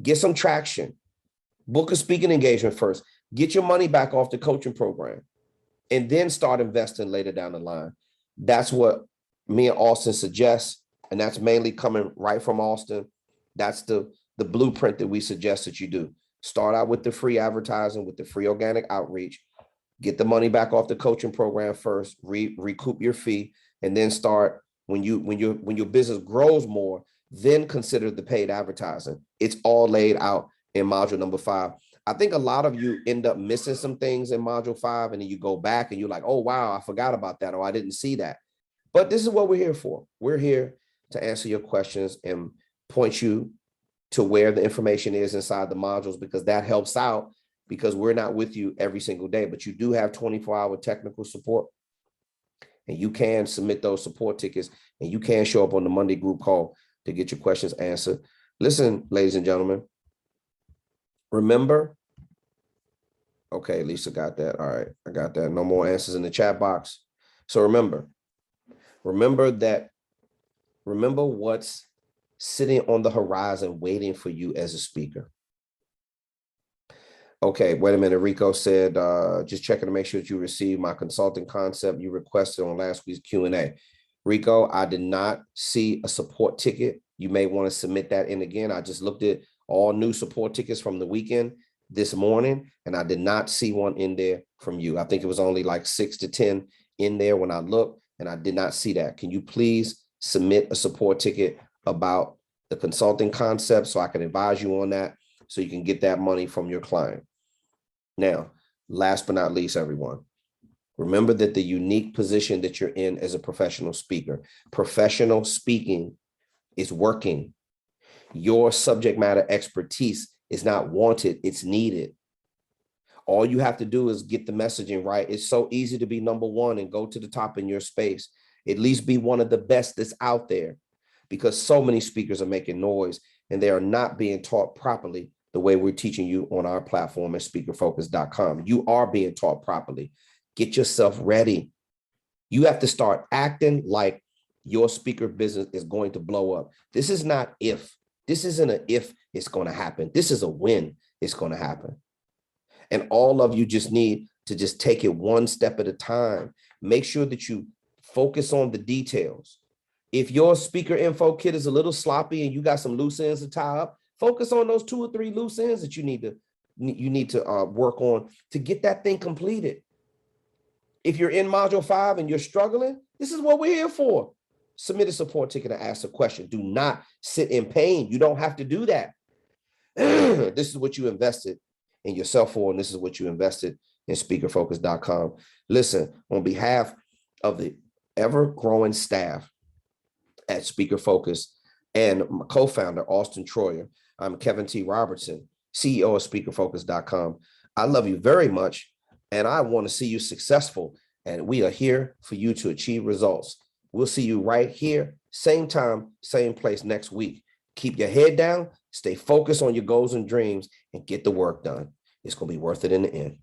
Get some traction. Book a speaking engagement first. Get your money back off the coaching program and then start investing later down the line. That's what me and Auston suggest. And that's mainly coming right from Auston. That's the blueprint that we suggest that you do. Start out with the free advertising, with the free organic outreach, get the money back off the coaching program first, recoup your fee, and then start when your business grows more, then consider the paid advertising. It's all laid out in module number 5. I think a lot of you end up missing some things in module 5, and then you go back and you're like, oh, wow, I forgot about that, or I didn't see that. But this is what we're here for. We're here to answer your questions and point you to where the information is inside the modules, because that helps out, because we're not with you every single day, but you do have 24-hour technical support, and you can submit those support tickets, and you can show up on the Monday group call to get your questions answered. Listen, ladies and gentlemen, remember, okay, Lisa got that. All right, I got that. No more answers in the chat box. So remember what's sitting on the horizon waiting for you as a speaker. Okay, wait a minute. Rico said, just checking to make sure that you received my consulting concept you requested on last week's Q&A. Rico, I did not see a support ticket. You may want to submit that in again. I just looked at all new support tickets from the weekend this morning, and I did not see one in there from you. I think it was only like 6 to 10 in there when I looked, and I did not see that. Can you please submit a support ticket about the consulting concept so I can advise you on that, so you can get that money from your client? Now, last but not least, everyone, remember that the unique position that you're in as a professional speaker, professional speaking is working. Your subject matter expertise is not wanted, it's needed. All you have to do is get the messaging right. It's so easy to be number one and go to the top in your space. At least be one of the best that's out there, because so many speakers are making noise and they are not being taught properly the way we're teaching you on our platform at speakerfocus.com. You are being taught properly. Get yourself ready. You have to start acting like your speaker business is going to blow up. This is not if. This isn't an if it's going to happen. This is a when it's going to happen. And all of you just need to just take it one step at a time. Make sure that you focus on the details. If your speaker info kit is a little sloppy and you got some loose ends to tie up, focus on those 2 or 3 loose ends that you need to work on to get that thing completed. If you're in module 5 and you're struggling, this is what we're here for. Submit a support ticket and ask a question. Do not sit in pain. You don't have to do that. This is what you invested in yourself for, and this is what you invested in speakerfocus.com. Listen, on behalf of the ever-growing staff at Speaker Focus and my co-founder, Auston Troyer, I'm Kevin T. Robertson, CEO of speakerfocus.com. I love you very much, and I want to see you successful, and we are here for you to achieve results. We'll see you right here, same time, same place next week. Keep your head down, stay focused on your goals and dreams, and get the work done. It's going to be worth it in the end.